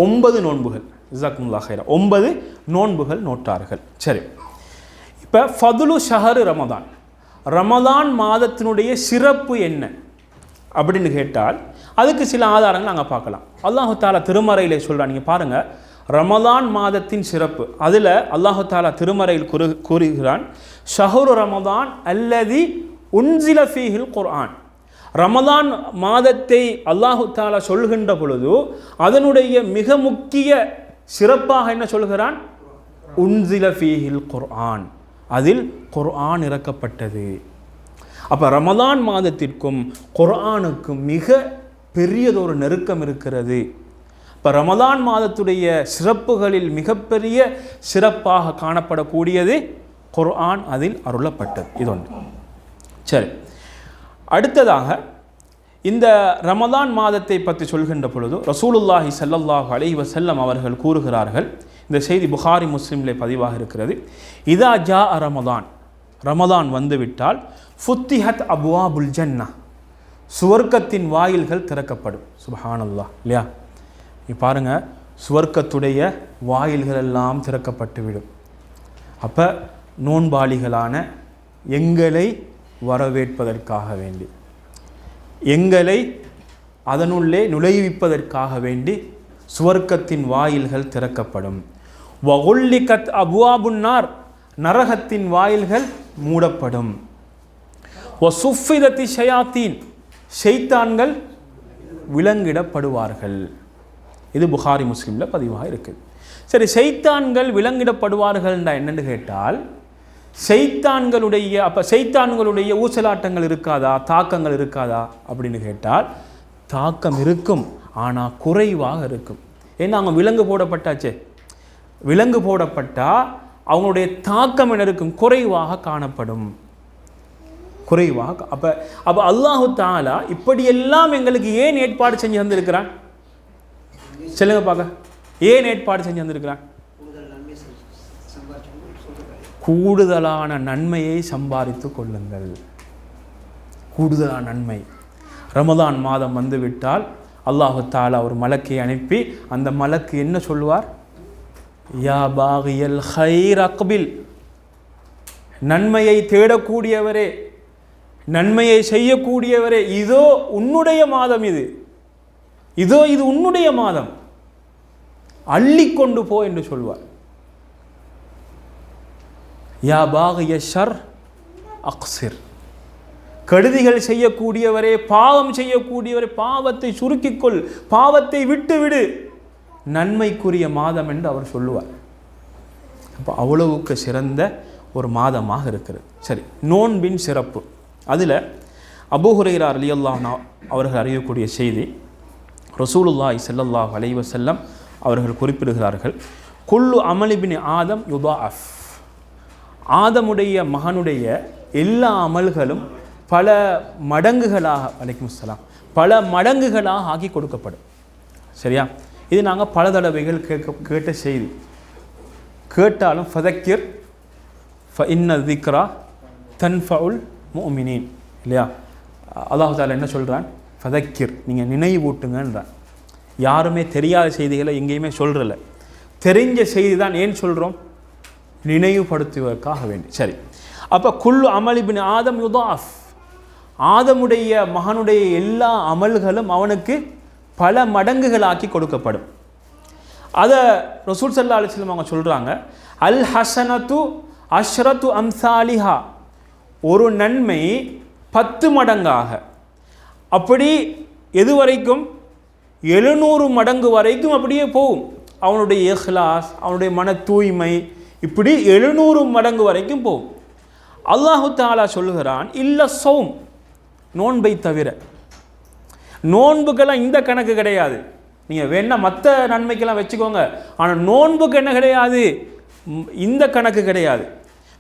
9 நோன்புகள். ஜஸாக்குமுல்லாஹ் ஹைரா. 9 நோன்புகள் நோட்டார்கள். சரி, இப்போ ஃபதுலு ஷஹரு ரமதான், ரமதான் மாதத்தினுடைய சிறப்பு என்ன அப்படின்னு கேட்டால் அதுக்கு சில ஆதாரங்கள் நாங்கள் பார்க்கலாம். அல்லாஹு தாலா திருமறையிலே சொல்கிறான், நீங்கள் பாருங்கள், ரமதான் மாதத்தின் சிறப்பு. அதில் அல்லாஹு தாலா திருமறையில் கூறுகிறான், ஷஹரு ரமதான் அல்லதி உன்சில ஃபீஹில் குர்ஆன். ரமதான் மாதத்தை அல்லாஹு தாலா சொல்கின்ற பொழுது அதனுடைய மிக முக்கிய சிறப்பாக என்ன சொல்கிறான்? உன்சில ஃபீஹில் குர்ஆன், அதில் குர்ஆன் இறக்கப்பட்டது. அப்போ ரமதான் மாதத்திற்கும் குர்ஆனுக்கும் மிக பெரியதொரு நெருக்கம் இருக்கிறது. இப்போ ரமதான் மாதத்துடைய சிறப்புகளில் மிகப்பெரிய சிறப்பாக காணப்படக்கூடியது குர்ஆன், அதில் அருளப்பட்டது. இது ஒன்று. சரி, அடுத்ததாக இந்த ரமதான் மாதத்தை பற்றி சொல்கின்ற பொழுது ரசூலுல்லாஹி ஸல்லல்லாஹு அலைஹி வஸல்லம் அவர்கள் கூறுகிறார்கள், இந்த செய்தி புகாரி முஸ்லிமிலே பதிவாக இருக்கிறது, இதா ஜா ரமதான், ரமதான் வந்துவிட்டால் ஃபுத்திஹத் அப்வாபுல் ஜன்னா, சுவர்க்கத்தின் வாயில்கள் திறக்கப்படும். சுப்ஹானல்லாஹ், இல்லையா? நீ பாருங்கள், சுவர்க்கத்துடைய வாயில்கள் எல்லாம் திறக்கப்பட்டுவிடும். அப்போ நோன்பாளிகளான எங்களை வரவேற்பதற்காக வேண்டி, எங்களை அதனுள்ளே நுழைவிப்பதற்காக வேண்டி சுவர்க்கத்தின் வாயில்கள் திறக்கப்படும். வகுல்லிகத் அபுவாபுன்னார், நரகத்தின் வாயில்கள் மூடப்படும். வசுஃபிதத்தி ஷயாத்தீன், ஷைத்தான்கள் விலங்கிடப்படுவார்கள். இது புகாரி முஸ்லிமில் பதிவாக இருக்குது. சரி, ஷைத்தான்கள் விலங்கிடப்படுவார்கள் என்னென்னு கேட்டால், ஷைத்தான்களுடைய ஊசலாட்டங்கள் இருக்காதா, தாக்கங்கள் இருக்காதா அப்படின்னு கேட்டால் தாக்கம் இருக்கும், ஆனால் குறைவாக இருக்கும். ஏன்னா அவங்க விலங்கு போடப்பட்டாச்சே, விலங்கு போடப்பட்டால் அவங்களுடைய தாக்கம் என்ன இருக்கும்? குறைவாக காணப்படும், குறைவாக. அப்போ அல்லாஹு தாலா இப்படியெல்லாம் எங்களுக்கு ஏன் ஏற்பாடு செஞ்சு தந்திருக்கிறான்? சொல்லுங்க பார்க்க, ஏன் ஏற்பாடு செஞ்சு தந்திருக்கிறான்? கூடுதலான நன்மையை சம்பாதித்து கொள்ளுங்கள். கூடுதலான நன்மை. ரமதான் மாதம் வந்துவிட்டால் அல்லாஹு தாலா ஒரு மலக்கை அனுப்பி அந்த மலக்கு என்ன சொல்வார்? யா பாகியல் ஹைர் அக்பில், நன்மையை தேடக்கூடியவரே, நன்மையை செய்யக்கூடியவரே, இதோ உன்னுடைய மாதம், இதோ இது உன்னுடைய மாதம், அள்ளிக்கொண்டு போ என்று சொல்வார். யா பாகிய ஷர் அக்சிர், கெடுதிகள் செய்யக்கூடியவரே, பாவம் செய்யக்கூடியவரே, பாவத்தை சுருக்கிக்கொள், பாவத்தை விட்டுவிடு, நன்மைக்குரிய மாதம் என்று அவர் சொல்லுவார். அப்போ அவ்வளவுக்கு சிறந்த ஒரு மாதமாக இருக்கிறது. சரி, நோன்பின் சிறப்பு. அதில் அபூ ஹுரைரா ரலியல்லாஹு அன்ஹு அவர்கள் அறியக்கூடிய செய்தி, ரசூலுல்லாஹி ஸல்லல்லாஹு அலைஹி வஸல்லம் அவர்கள் குறிப்பிடுகிறார்கள், குல்லு அமலிபின் ஆதம் யுதாஅஃப், ஆதமுடைய மகனுடைய எல்லா அமல்களும் பல மடங்குகளாக, அலைக்கும் ஸலாம், பல மடங்குகளாக ஆக்கி கொடுக்கப்படும். சரியா? இது நாங்கள் பல தடவைகள் கேட்ட செய்தி. கேட்டாலும் ஃபதக்கிர் ஃபஇன்ன திக்ரா தன்ஃபஉல் முஃமினீன், இல்லையா? அல்லாஹ் தஆலா என்ன சொல்கிறான்? ஃபதக்கிர், நீங்கள் நினைவூட்டுங்கன்றான். யாருமே தெரியாத செய்திகளை எங்கேயுமே சொல்கிறல, தெரிஞ்ச செய்தி தான். ஏன் சொல்கிறோம்? நினைவுபடுத்துவதற்காக வேண்டி. சரி, அப்போ குல்லு அமலிபின் ஆதம் யுதாஃப், ஆதமுடைய மகனுடைய எல்லா அமல்களும் அவனுக்கு பல மடங்குகளாக்கி கொடுக்கப்படும். அதை ரசூல் ஸல்லல்லாஹு அலைஹி வஸல்லம் அவங்க சொல்கிறாங்க, அல் ஹசனத்து அஷ்ரத்து அம்சாலிஹா, ஒரு நன்மை 10 மடங்காக, அப்படி எது வரைக்கும்? 700 மடங்கு வரைக்கும் அப்படியே போகும். அவனுடைய இஹ்லாஸ், அவனுடைய மன தூய்மை, இப்படி 700 மடங்கு வரைக்கும் போகும். அல்லாஹு தஆலா சொல்லுகிறான், இல்ல சௌம், நோன்பை தவிர. நோன்புக்கெல்லாம் இந்த கணக்கு கிடையாது. நீங்கள் வேணா மற்ற நன்மைக்கெல்லாம் வச்சுக்கோங்க, ஆனால் நோன்புக்கு என்ன கிடையாது? இந்த கணக்கு கிடையாது.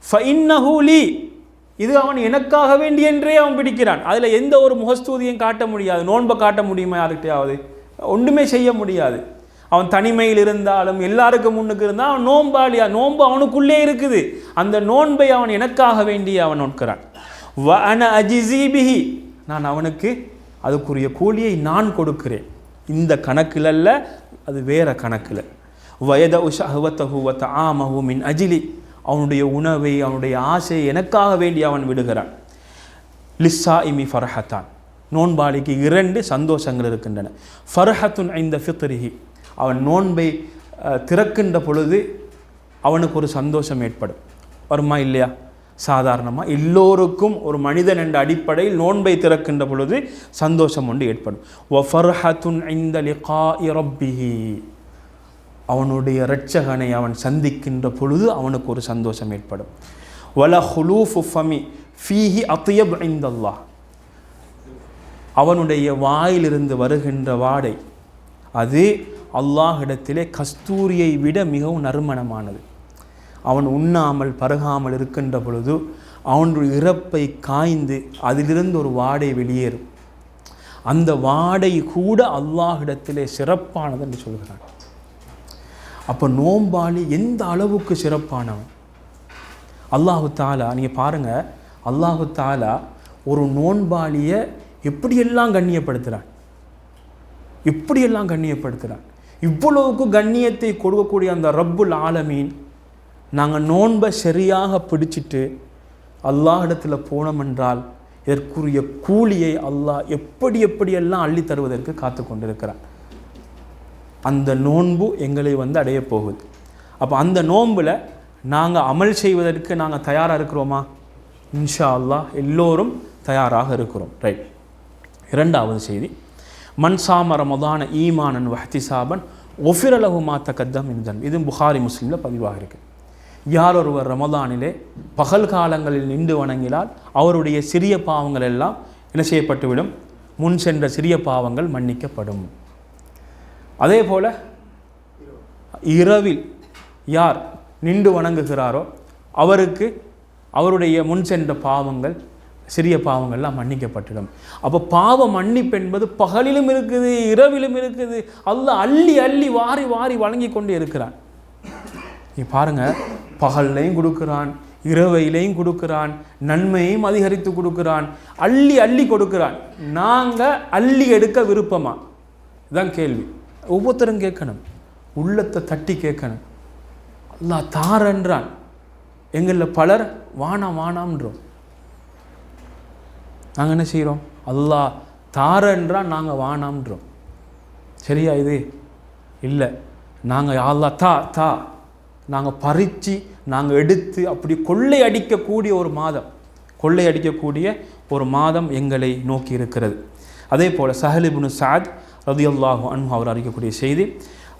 ஃபஇன்னஹு லீ, இது அவன் எனக்காக வேண்டி என்றே அவன் பிடிக்கிறான். அதில் எந்த ஒரு முகஸ்தூதியும் காட்ட முடியாது. நோன்பை காட்ட முடியுமா யாருக்கிட்டையாவது? ஒன்றுமே செய்ய முடியாது. அவன் தனிமையில் இருந்தாலும் எல்லாருக்கும் முன்னுக்கு இருந்தால் அவன் நோன்பாளியா, நோன்பு அவனுக்குள்ளே இருக்குது. அந்த நோன்பை அவன் எனக்காக வேண்டி அவன் நோக்கிறான். வ அன அஜிஸி பிஹி, நான் அவனுக்கு அதுக்குரிய கூலியை நான் கொடுக்கிறேன். இந்த கணக்கில் அல்ல, அது வேற கணக்கில். வயத ஷஹ்வத்தஹு வ தஆமஹு மின் அஜிலி, அவனுடைய உணவை அவனுடைய ஆசையை எனக்காக வேண்டி அவன் விடுகிறான். லிஸ்ஸாஇமி ஃபர்ஹத்தான், நோன்பாளிக்கு 2 சந்தோஷங்கள் இருக்கின்றன. ஃபர்ஹத்துன் இன்த ஃபித்ரிஹி, அவன் நோன்பை திறக்கின்ற பொழுது அவனுக்கு ஒரு சந்தோஷம் ஏற்படும். வருமா இல்லையா? சாதாரணமாக எல்லோருக்கும் ஒரு மனிதன் என்ற அடிப்படையில் நோன்பை திறக்கின்ற பொழுது சந்தோஷம் ஒன்று ஏற்படும். வ ஃபர்ஹத்துன் இன்த லிகாஇ ரப்பிஹி, அவனுடைய இரட்சகனை அவன் சந்திக்கின்ற பொழுது அவனுக்கு ஒரு சந்தோஷம் ஏற்படும். வல ஹுலூஃபு ஃபமி ஃபீஹி அத்யப் இன்தல்லாஹ், அவனுடைய வாயிலிருந்து வருகின்ற வாடை அது அல்லாஹ்விடத்திலே கஸ்தூரியை விட மிகவும் நறுமணமானது. அவன் உண்ணாமல் பருகாமல் இருக்கின்ற பொழுது அவனுடைய இறப்பை காய்ந்து அதிலிருந்து ஒரு வாடை வெளியேறும். அந்த வாடை கூட அல்லாஹ்விடத்திலே சிறப்பானது என்று சொல்கிறான். அப்போ நோன்பாளி எந்த அளவுக்கு சிறப்பானவன்! அல்லாஹு தாலா, நீங்கள் பாருங்கள், அல்லாஹு தாலா ஒரு நோன்பாளியை எப்படியெல்லாம் கண்ணியப்படுத்துகிறான், எப்படியெல்லாம் கண்ணியப்படுத்துகிறான். இவ்வளவுக்கு கண்ணியத்தை கொடுக்கக்கூடிய அந்த ரப்புல் ஆலமீன், நாங்கள் நோன்பை சரியாக பிடிச்சிட்டு அல்லாஹ்விடத்தில் போனோம் என்றால் இதற்குரிய கூலியை அல்லாஹ் எப்படியெல்லாம் அள்ளி தருவதற்கு காத்து கொண்டிருக்கிறான். அந்த நோன்பு எங்களை அடைய போகுது. அப்போ அந்த நோன்பில் நாங்கள் அமல் செய்வதற்கு நாங்கள் தயாராக இருக்கிறோமா? இன்ஷா அல்லாஹ் எல்லோரும் தயாராக இருக்கிறோம். ரைட். 2வது செய்தி, மன்சாம ரமதான ஈமானன் வஹ்திசாபன் ஒஃபிர லஹு மா தகத்தம் மின் தன்ப். இது புகாரி முஸ்லிமில் பதிவாக இருக்குது. யார் ஒருவர் ரமதானிலே பகல் காலங்களில் நின்று வணங்கினால் அவருடைய சிறிய பாவங்கள் எல்லாம் என்ன செய்யப்பட்டுவிடும்? முன் சென்ற சிறிய பாவங்கள் மன்னிக்கப்படும். அதே போல் இரவில் யார் நின்று வணங்குகிறாரோ அவருக்கு அவருடைய முன் சென்ற பாவங்கள் சிறிய பாவங்கள்லாம் மன்னிக்கப்பட்டிடும். அப்போ பாவ மன்னிப்பு என்பது பகலிலும் இருக்குது, இரவிலும் இருக்குது. அல்லாஹ் அள்ளி அள்ளி வாரி வாரி வழங்கி கொண்டே இருக்கிறான். நீ பாருங்கள், பகல்லையும் கொடுக்குறான், இரவையிலையும் கொடுக்குறான், நன்மையையும் அதிகரித்து கொடுக்குறான், அள்ளி அள்ளி கொடுக்குறான். நாங்கள் அள்ளி எடுக்க விருப்பமா? இதுதான் கேள்வி. ஒவ்வொருத்தரும் கேட்கணும், உள்ளத்தை தட்டி கேட்கணும். அல்லாஹ் தாரன்றான், எங்களில் பலர் வானாம்ன்றோம். நாங்கள் என்ன செய்கிறோம்? அல்லாஹ் தாரன்றான், நாங்கள் வானாம்ன்றோம். சரியா? இது இல்லை. நாங்கள் அல்லாஹ் தா நாங்கள் பறித்து நாங்கள் எடுத்து அப்படி கொள்ளை அடிக்கக்கூடிய ஒரு மாதம் எங்களை நோக்கி இருக்கிறது. அதே போல் சஹல் இப்னு சஅத் ரலியல்லாஹு அன்ஹு அவர் அறிக்கக்கூடிய செய்தி,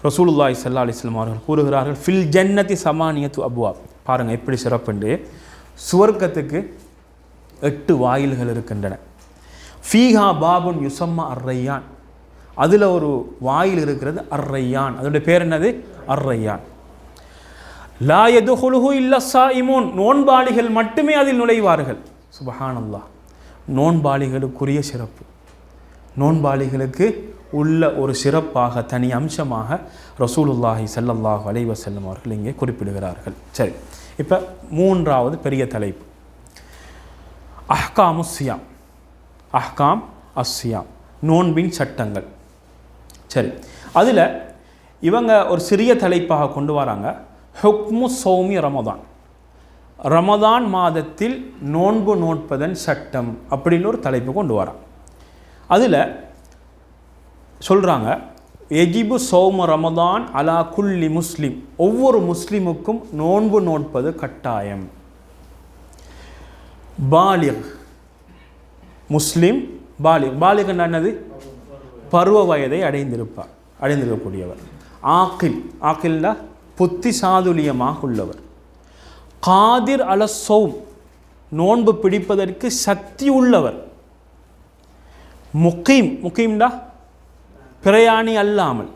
ரசூலுல்லாஹி ஸல்லல்லாஹு அலைஹி வஸல்லம் அவர்கள் கூறுகிறார்கள், ஃபில் ஜன்னதி சமானியத்து அப்வாப். பாருங்கள் எப்படி சிறப்புண்டு. சுவர்க்கத்துக்கு 8 வாயில்கள் இருக்கின்றன. ஃபீஹா பாபுன் யுசம்மா அர்ரையான், அதில் ஒரு வாயில் இருக்கிறது அர்ரையான். அதோடைய பேர் என்னது? அர்ரையான். லா யதுஹுலுஹு இல்லா ஸாயிமூன், நோன்பாளிகள் மட்டுமே அதில் நுழைவார்கள். சுப்ஹானல்லாஹ். நோன்பாளிகளுக்குரிய சிறப்பு, நோன்பாளிகளுக்கு உள்ள ஒரு சிறப்பாக தனி அம்சமாக ரசூலுல்லாஹி ஸல்லல்லாஹு அலைஹி வஸல்லம் அவர்கள் இங்கே குறிப்பிடுகிறார்கள். சரி, இப்போ 3வது பெரிய தலைப்பு, அஹ்காமு ஸியாம். அஹ்காம் அஸ்ஸியாம், நோன்பின் சட்டங்கள். சரி, அதில் இவங்க ஒரு சிறிய தலைப்பாக கொண்டு வராங்க, ஹுக்மு சௌமி ரமதான். ரமதான் மாதத்தில் நோன்பு நோட்பதன் சட்டம் அப்படின்னு ஒரு தலைப்பு கொண்டு வரான். அதில் சொல்கிறாங்க, எஜிபு சௌம ரமதான் அலா குல்லி முஸ்லிம், ஒவ்வொரு முஸ்லிமுக்கும் நோன்பு நோட்பது கட்டாயம். பாலிக், முஸ்லிம் பாலிக், பாலிக் என்னது? பருவ வயதை அடைந்திருக்கக்கூடியவர். ஆக்கில், ஆக்கில்னா புத்தி சாதுலியமாக உள்ளவர். காதிர் அல சௌம், நோன்பு பிடிப்பதற்கு சக்தி உள்ளவர். முகீம், முகீம்டா பிரயாணி அல்லாமல்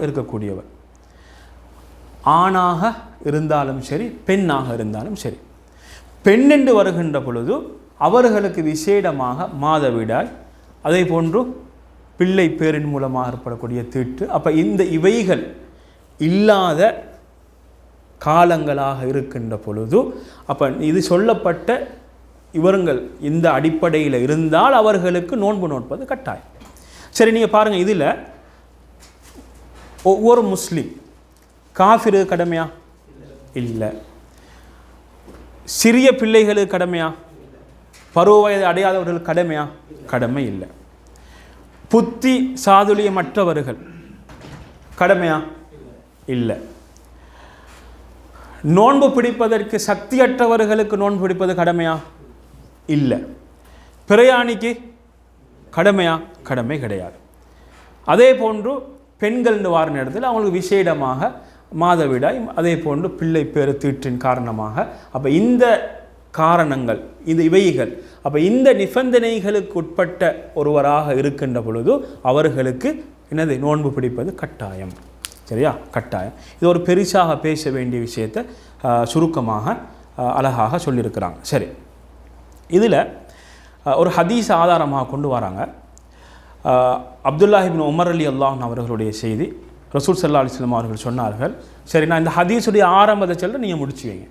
இருக்கக்கூடியவர். ஆணாக இருந்தாலும் சரி பெண்ணாக இருந்தாலும் சரி. பெண் என்று வருகின்ற பொழுது அவர்களுக்கு விசேடமாக மாதவிடாய், அதே போன்று பிள்ளை பேரின் மூலமாக ஏற்படக்கூடிய தீட்டு. அப்போ இந்த இவைகள் இல்லாத காலங்களாக இருக்கின்ற பொழுது அப்போ இது சொல்லப்பட்ட இவர்கள் இந்த அடிப்படையில் இருந்தால் அவர்களுக்கு நோன்பு நோட்பது கட்டாயம். சரி, நீங்கள் பாருங்கள், இதில் ஒவ்வொரு முஸ்லீம் காஃபிரு கடமையா? இல்லை. சிறிய பிள்ளைகளுக்கு கடமையா? பருவ வயது அடையாதவர்கள் கடமையா? கடமை இல்லை. புத்தி சாதுரியமற்றவர்கள் கடமையா? இல்லை. நோன்பு பிடிப்பதற்கு சக்தியற்றவர்களுக்கு நோன்பு பிடிப்பது கடமையா? இல்லை. பிரயாணிக்கு கடமையா? கடமை கிடையாது. அதே போன்று பெண்கள் வார நேரத்தில் அவங்களுக்கு விசேடமாக மாதவிடாய், அதே போன்று பிள்ளை பேறு தீற்றின் காரணமாக. அப்போ இந்த காரணங்கள், இந்த இவைகள், அப்போ இந்த நிபந்தனைகளுக்கு உட்பட்ட ஒருவராக இருக்கின்ற பொழுது அவர்களுக்கு என்னது நோன்பு பிடிப்பது கட்டாயம். சரியா? கட்டாயம். இது ஒரு பெருசாக பேச வேண்டிய விஷயத்தை சுருக்கமாக அழகாக சொல்லியிருக்கிறாங்க. சரி, இதில் ஒரு ஹதீஸ் ஆதாரமாக கொண்டு வராங்க. அப்துல்லாஹ் இப்னு உமர் ரலியல்லாஹு அவர்களுடைய செய்தி. ரசூல் ஸல்லல்லாஹு அலைஹி வஸல்லம் அவர்கள் சொன்னார்கள். சரி, நான் இந்த ஹதீஸுடைய ஆரம்பத்தை சொல்ல நீங்கள் முடிச்சு வைங்க.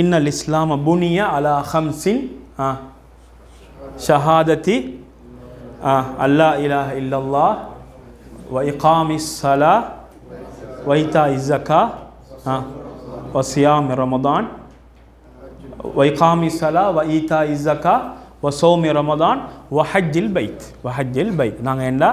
இன்னல் இஸ்லாம புனிய அலா ஹம்சின் ஷஹாதத்தி அல்லா இலாஹ இல்லல்லாஹ் வ இகாமிஸ் ஸலா வ இதாஇஸ் ஸகா வ ஸியாம் ரமதான் வ இகாமிஸ் ஸலா வ இதாஇஸ் ஸகா வ ஸௌமி ரமதான் வ ஹஜ்ஜில் பைத். நாங்கள் என்ன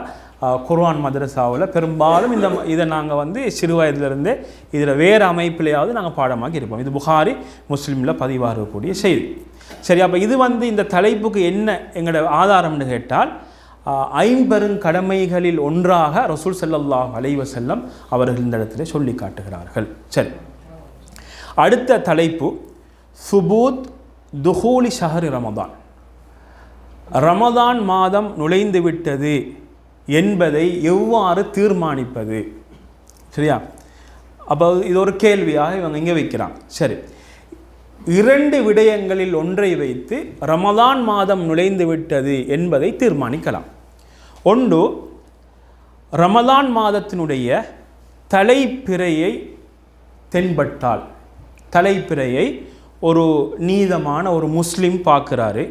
குர்ஆன் மதரசாவில் பெரும்பாலும் இதை நாங்கள் சிறு வயதிலிருந்தே இதில் வேறு அமைப்பிலேயாவது நாங்கள் பாடமாக்கி இருப்போம். இது புகாரி முஸ்லீமில் பதிவாக இருக்கக்கூடிய செய்தி. சரி, அப்போ இது இந்த தலைப்புக்கு என்ன எங்களோட ஆதாரம்னு கேட்டால், ஐம்பெருங்கடமைகளில் ஒன்றாக ரசூல் ஸல்லல்லாஹு அலைஹி வஸல்லம் அவர்கள் இந்த இடத்துல சொல்லி காட்டுகிறார்கள். சரி, அடுத்த தலைப்பு சுபூத் துஹூலி ஷஹரி ரமதான். ரமதான் மாதம் நுழைந்து விட்டது என்பதை எவ்வாறு தீர்மானிப்பது? சரியா? அப்போ இது ஒரு கேள்வியாக இவங்க இங்கே வைக்கிறாங்க. சரி, 2 விடயங்களில் ஒன்றை வைத்து ரமதான் மாதம் நுழைந்து விட்டது என்பதை தீர்மானிக்கலாம். ஒன்று, ரமதான் மாதத்தினுடைய தலைப்பிறையை தென்பட்டால், தலைப்பிறையை ஒரு நீதமான ஒரு முஸ்லீம் பார்க்குறாரு,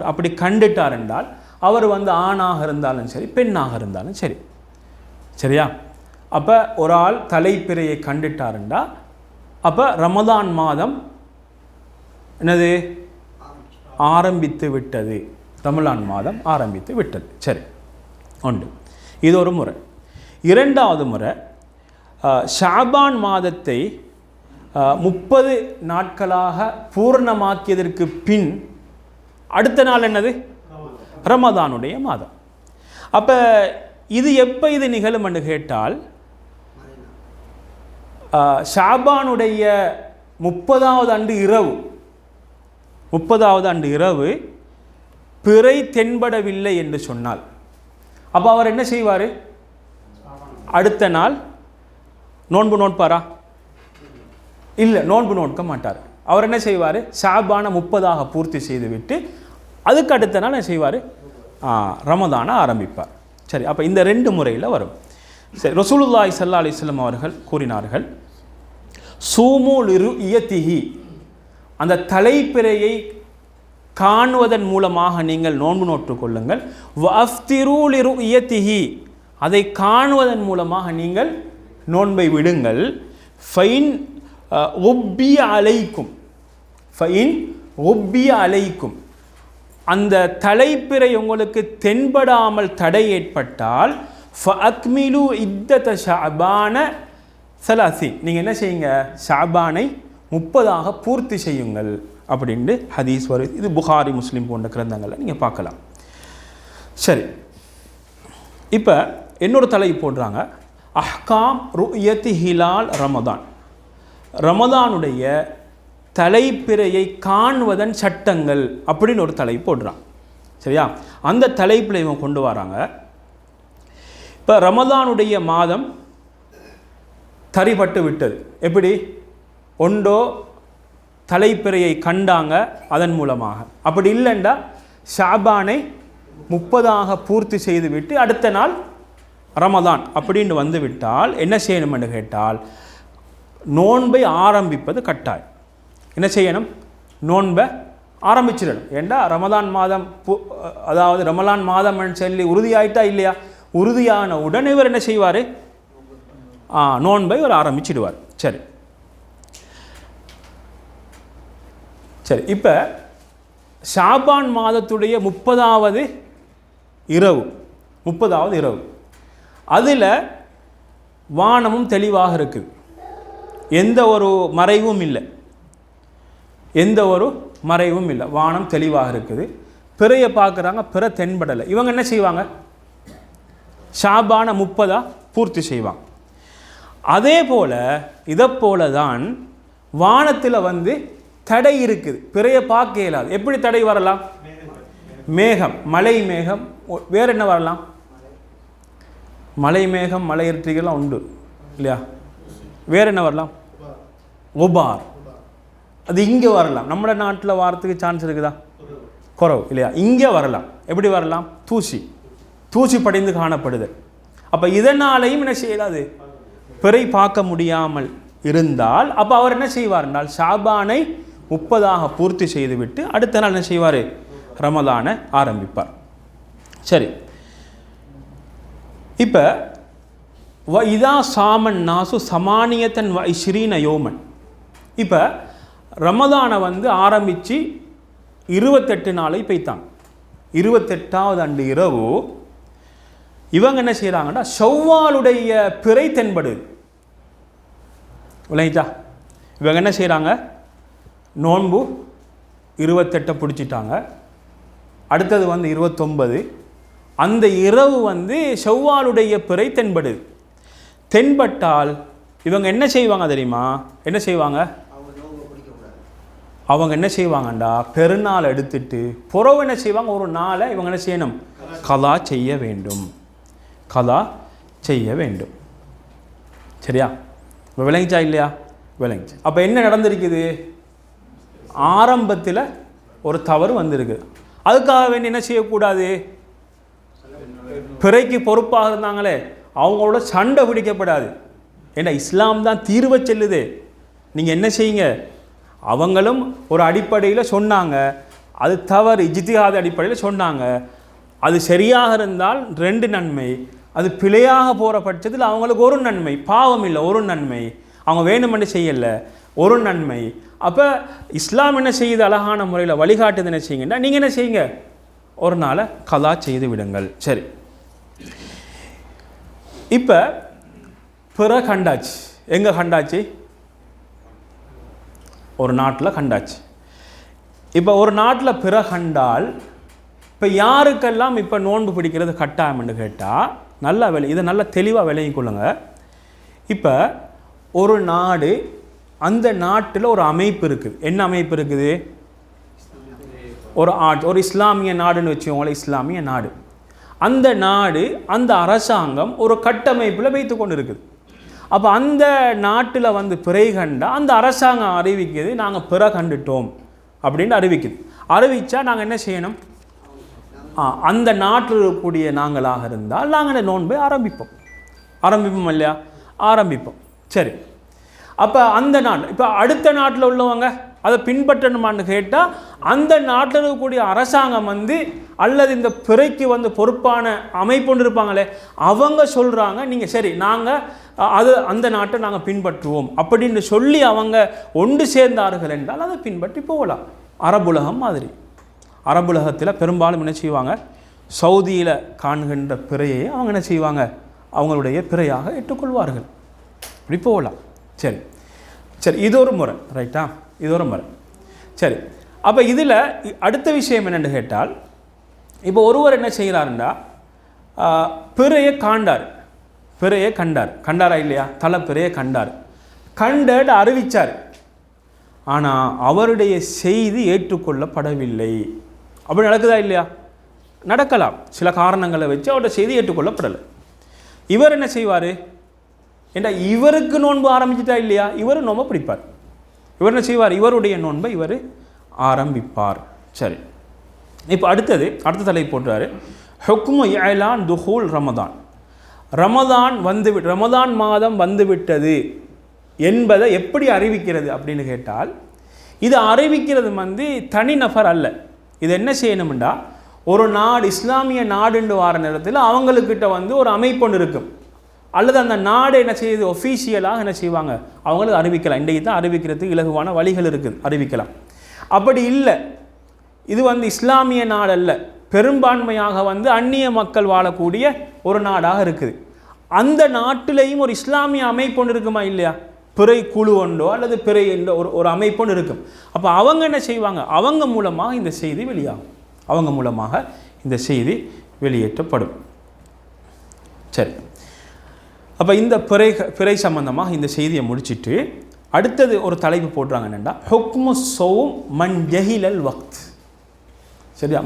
அப்படி கண்டுட்டார் என்றால் அவர் ஆணாக இருந்தாலும் சரி பெண்ணாக இருந்தாலும் சரி. சரியா? அப்போ ஒரு ஆள் தலைப்பிறையை கண்டுட்டாருண்டா அப்போ ரமதான் மாதம் என்னது ஆரம்பித்து விட்டது. ரமலான் மாதம் ஆரம்பித்து விட்டது. சரி, ஒன்று. இது ஒரு முறை. இரண்டாவது முறை, ஷாபான் மாதத்தை 30 நாட்களாக பூர்ணமாக்கியதற்கு பின் அடுத்த நாள் என்னது? ரமதானுடைய மாதம். அப்போ இது எப்போ இது நிகழும் என்று கேட்டால், ஷாபானுடைய 30வது அன்று இரவு பிறை தென்படவில்லை என்று சொன்னால் அப்போ அவர் என்ன செய்வார்? அடுத்த நாள் நோன்பு நோட்பாரா? இல்லை, நோன்பு நோட்க மாட்டார். அவர் என்ன செய்வார்? ஷாபானை 30ஆக பூர்த்தி செய்துவிட்டு அதுக்கு அடுத்த நாள் என்ன செய்வார்? ரமதானை ஆரம்பிப்பார். சரி, அப்போ இந்த 2 முறையில் வரும். சரி, ரசூலுல்லாஹி ஸல்லல்லாஹு அலைஹி வஸல்லம் அவர்கள் கூறினார்கள், சூமு லிருயதிஹி, அந்த தலைப்பிறையை காணுவதன் மூலமாக நீங்கள் நோன்பு நோற்றுக் கொள்ளுங்கள். வஃப்திரு லிருயதிஹி, அதை காணுவதன் மூலமாக நீங்கள் நோன்பை விடுங்கள். ஃபைன் உப்பிய அலைக்கும், அந்த தலைப்பிறை உங்களுக்கு தென்படாமல் தடை ஏற்பட்டால் ஃபஅக்மிலு இத்தத ஷஅபான ஸலாஸீன், நீங்கள் என்ன செய்யுங்க? ஷஅபானை 30ஆக பூர்த்தி செய்யுங்கள் அப்படின்ட்டு ஹதீஸ் வருது. இது புகாரி முஸ்லீம் போன்ற கிரந்தங்களில் நீங்கள் பார்க்கலாம். சரி, இப்போ இன்னொரு தலைப்பு போடுறாங்க, அஹ்காம் ருயத்தி ஹிலால் ரமதான். ரமதானுடைய தலைப்பிறையை காணுவதன் சட்டங்கள் அப்படின்னு ஒரு தலைப்பு போடுறான். சரியா? அந்த தலைப்பில் இவங்க கொண்டு வராங்க. இப்போ ரமதானுடைய மாதம் தரிபட்டு விட்டது. எப்படி? ஒன்றோ தலைப்பிறையை கண்டாங்க அதன் மூலமாக, அப்படி இல்லைண்டா ஷாபானை 30 பூர்த்தி செய்துவிட்டு அடுத்த நாள் ரமதான் அப்படின்னு வந்து விட்டால் என்ன செய்யணும்னு கேட்டால் நோன்பை ஆரம்பிப்பது கட்டாயம். என்ன செய்யணும்? நோன்பை ஆரம்பிச்சிடணும். ஏண்டா ரமதான் மாதம், அதாவது ரமலான் மாதம்னு சொல்லி உறுதியாயிட்டா இல்லையா? உறுதியான உடனே இவர் என்ன செய்வார்? நோன்பை இவர் ஆரம்பிச்சிடுவார். சரி சரி. இப்போ ஷாபான் மாதத்துடைய 30வது இரவு, அதில் வானமும் தெளிவாக இருக்குது, எந்த ஒரு மறைவும் இல்லை, வானம் தெளிவாக இருக்குது. பிறையை பார்க்குறாங்க, பிற தென்படலை. இவங்க என்ன செய்வாங்க? ஷாபான 30 பூர்த்தி செய்வாங்க. அதே போல் இதை போல தான் வானத்தில் வந்து தடை இருக்குது, பிறையை பார்க்க இயலாது. எப்படி தடை வரலாம்? மேகம், மலை மேகம். வேறு என்ன வரலாம்? மலை மேகம், மலை இருட்டிகள்லாம் உண்டு இல்லையா? வேறு என்ன வரலாம்? உபார். அது இங்கே வரலாம். நம்ம நாட்டில் வாரத்துக்கு சான்ஸ் இருக்குதா? குறவு இல்லையா? இங்கே வரலாம். எப்படி வரலாம்? தூசி படிந்து காணப்படுது. அப்போ இதனாலையும் என்ன செய்யலாது? பிறை பார்க்க முடியாமல் இருந்தால் அப்போ அவர் என்ன செய்வார் என்றால் ஷாபானை 30 பூர்த்தி செய்துவிட்டு அடுத்த நாள் என்ன செய்வார்? ரமலானை ஆரம்பிப்பார். சரி. இப்போ இதா சாமன் நாசு சமானியத்தன் ஸ்ரீன யோமன். இப்போ ரமதானை வந்து ஆரம்பித்து 28 நாளை பெய்த்தாங்க. 28வது அன்று இரவு இவங்க என்ன செய்கிறாங்கன்னா ஷவ்வாலுடைய பிறை தென்படுது. விளங்கிச்சா? இவங்க என்ன செய்கிறாங்க? நோன்பு 28 பிடிச்சிட்டாங்க. அடுத்தது வந்து 29. அந்த இரவு வந்து ஷவ்வாலுடைய பிறை தென்பட்டால் இவங்க என்ன செய்வாங்க தெரியுமா? என்ன செய்வாங்க? அவங்க என்ன செய்வாங்கண்டா பெருநாள் எடுத்துட்டு புறவு என்ன செய்வாங்க? ஒரு நாளை இவங்க என்ன செய்யணும்? கலா செய்ய வேண்டும். சரியா? இப்போ விளங்கிச்சா இல்லையா? விளங்கிச்சு. அப்போ என்ன நடந்திருக்குது? ஆரம்பத்தில் ஒரு தவறு வந்திருக்கு. அதுக்காக வேண்டி என்ன செய்யக்கூடாது? பிறைக்கு பொறுப்பாக இருந்தாங்களே அவங்களோட சண்டை பிடிக்கப்படாது. ஏன்னா இஸ்லாம் தான் தீர்வை செல்லுது. நீங்கள் என்ன செய்யுங்க? அவங்களும் ஒரு அடிப்படையில் சொன்னாங்க, அது தவறு, இஜ்திஹாத் அடிப்படையில் சொன்னாங்க. அது சரியாக இருந்தால் 2 நன்மை, அது பிழையாக போகிற பட்சத்தில் அவங்களுக்கு ஒரு நன்மை, பாவம் இல்லை, ஒரு நன்மை. அவங்க வேணுமென்று செய்யலை, ஒரு நன்மை. அப்போ இஸ்லாம் என்ன செய்யுது? அழகான முறையில் வழிகாட்டுது. என்ன செய்யுங்கன்னா நீங்கள் என்ன செய்யுங்க? ஒரு நாளை கலா செய்து விடுங்கள். சரி. இப்போ பிற கண்டாச்சு. எங்கே கண்டாச்சு? ஒரு நாட்டில் கண்டாச்சு. இப்போ ஒரு நாட்டில் பிற கண்டால் இப்போ யாருக்கெல்லாம் இப்போ நோன்பு பிடிக்கிறது கட்டாயம்னு கேட்டால் நல்லா இதை நல்லா தெளிவாக விளங்கிக் கொள்ளுங்க. இப்போ ஒரு நாடு, அந்த நாட்டில் ஒரு அமைப்பு இருக்குது. என்ன அமைப்பு இருக்குது? ஒரு இஸ்லாமிய நாடுன்னு வச்சுக்கோங்களேன், இஸ்லாமிய நாடு. அந்த நாடு, அந்த அரசாங்கம் ஒரு கட்டமைப்பில் வைத்து கொண்டு இருக்குது. அப்போ அந்த நாட்டில் வந்து பிறை கண்டா அந்த அரசாங்கம் அறிவிக்குது, நாங்கள் பிற கண்டுட்டோம் அப்படின்னு அறிவிக்குது. அறிவித்தா நாங்கள் என்ன செய்யணும்? அந்த நாட்டில் இருக்கக்கூடிய நாங்களாக இருந்தால் நாங்கள் இந்த நோன்பை ஆரம்பிப்போம் இல்லையா? ஆரம்பிப்போம். சரி. அப்போ அந்த நாடு, இப்போ அடுத்த நாட்டில் உள்ளவங்க அதை பின்பற்றணுமான்னு கேட்டால் அந்த நாட்டில் இருக்கக்கூடிய அரசாங்கம் வந்து அல்லது இந்த பிறைக்கு வந்து பொறுப்பான அமைப்பு இருப்பாங்களே அவங்க சொல்கிறாங்க, நீங்கள் சரி நாங்கள் அந்த நாட்டை நாங்கள் பின்பற்றுவோம் அப்படின்னு சொல்லி அவங்க ஒன்று சேர்ந்தார்கள் என்றால் அதை பின்பற்றி போகலாம். அரபுலகம் மாதிரி. அரபுலகத்தில் பெரும்பாலும் என்ன செய்வாங்க? சவுதியில் காண்கின்ற பிறையை அவங்க என்ன செய்வாங்க? அவங்களுடைய பிறையாக ஏற்றுக்கொள்வார்கள். இப்படி போகலாம். சரி. இது ஒரு முறை. ரைட்டா? இது ஒரு முறை. சரி. அப்போ இதில் அடுத்த விஷயம் என்னென்னு கேட்டால், இப்போ ஒருவர் என்ன செய்கிறாருண்டா பிறையை கண்டாரா இல்லையா? தலை பிறையை கண்டு அறிவித்தார். ஆனால் அவருடைய செய்தி ஏற்றுக்கொள்ளப்படவில்லை. அப்படி நடக்குதா இல்லையா? நடக்கலாம். சில காரணங்களை வச்சு அவருடைய செய்தி ஏற்றுக்கொள்ளப்படலை. இவர் என்ன செய்வார்? ஏண்டா இவருக்கு நோன்பு ஆரம்பிச்சிட்டா இல்லையா, இவர் நோன்பை பிடிப்பார். இவர் என்ன செய்வார், இவருடைய நோன்பை இவர் ஆரம்பிப்பார். சரி, இப்போ அடுத்த தலை போட்டுறாரு, ஹுக்மு இஅலான் துஹூல் ரமதான். ரமதான் மாதம் வந்துவிட்டது என்பதை எப்படி அறிவிக்கிறது அப்படின்னு கேட்டால், இது அறிவிக்கிறது தனிநபர் அல்ல. இது என்ன செய்யணும்டா, ஒரு நாடு இஸ்லாமிய நாடுன்னு வார நேரத்தில் அவங்களுக்கிட்ட ஒரு அமைப்பு ஒன்று இருக்கும், அல்லது அந்த நாடு என்ன செய்யுது ஒஃபீஷியலாக என்ன செய்வாங்க, அவங்களுக்கு அறிவிக்கலாம். இன்றைக்கு தான் அறிவிக்கிறதுக்கு இலகுவான வழிகள் இருக்குது, அறிவிக்கலாம். அப்படி இல்லை, இது இஸ்லாமிய நாடு அல்ல, பெரும்பான்மையாக அந்நிய மக்கள் வாழக்கூடிய ஒரு நாடாக இருக்குது. அந்த நாட்டிலையும் ஒரு இஸ்லாமிய அமைப்பு ஒன்று இருக்குமா இல்லையா, பிறை குழு ஒன்றோ அல்லது பிறை என்ற ஒரு அமைப்பு ஒன்று இருக்கும். அப்போ அவங்க என்ன செய்வாங்க, அவங்க மூலமாக இந்த செய்தி வெளியாகும், அவங்க மூலமாக இந்த செய்தி வெளியேற்றப்படும். சரி, அப்போ இந்த பிறை சம்பந்தமாக இந்த செய்தியை முடிச்சுட்டு அடுத்தது ஒரு தலைப்பு போடுறாங்க, என்னென்னா ஹுக்மு ஸௌம் மன் ஜஹிலல் வக்த். சரியா,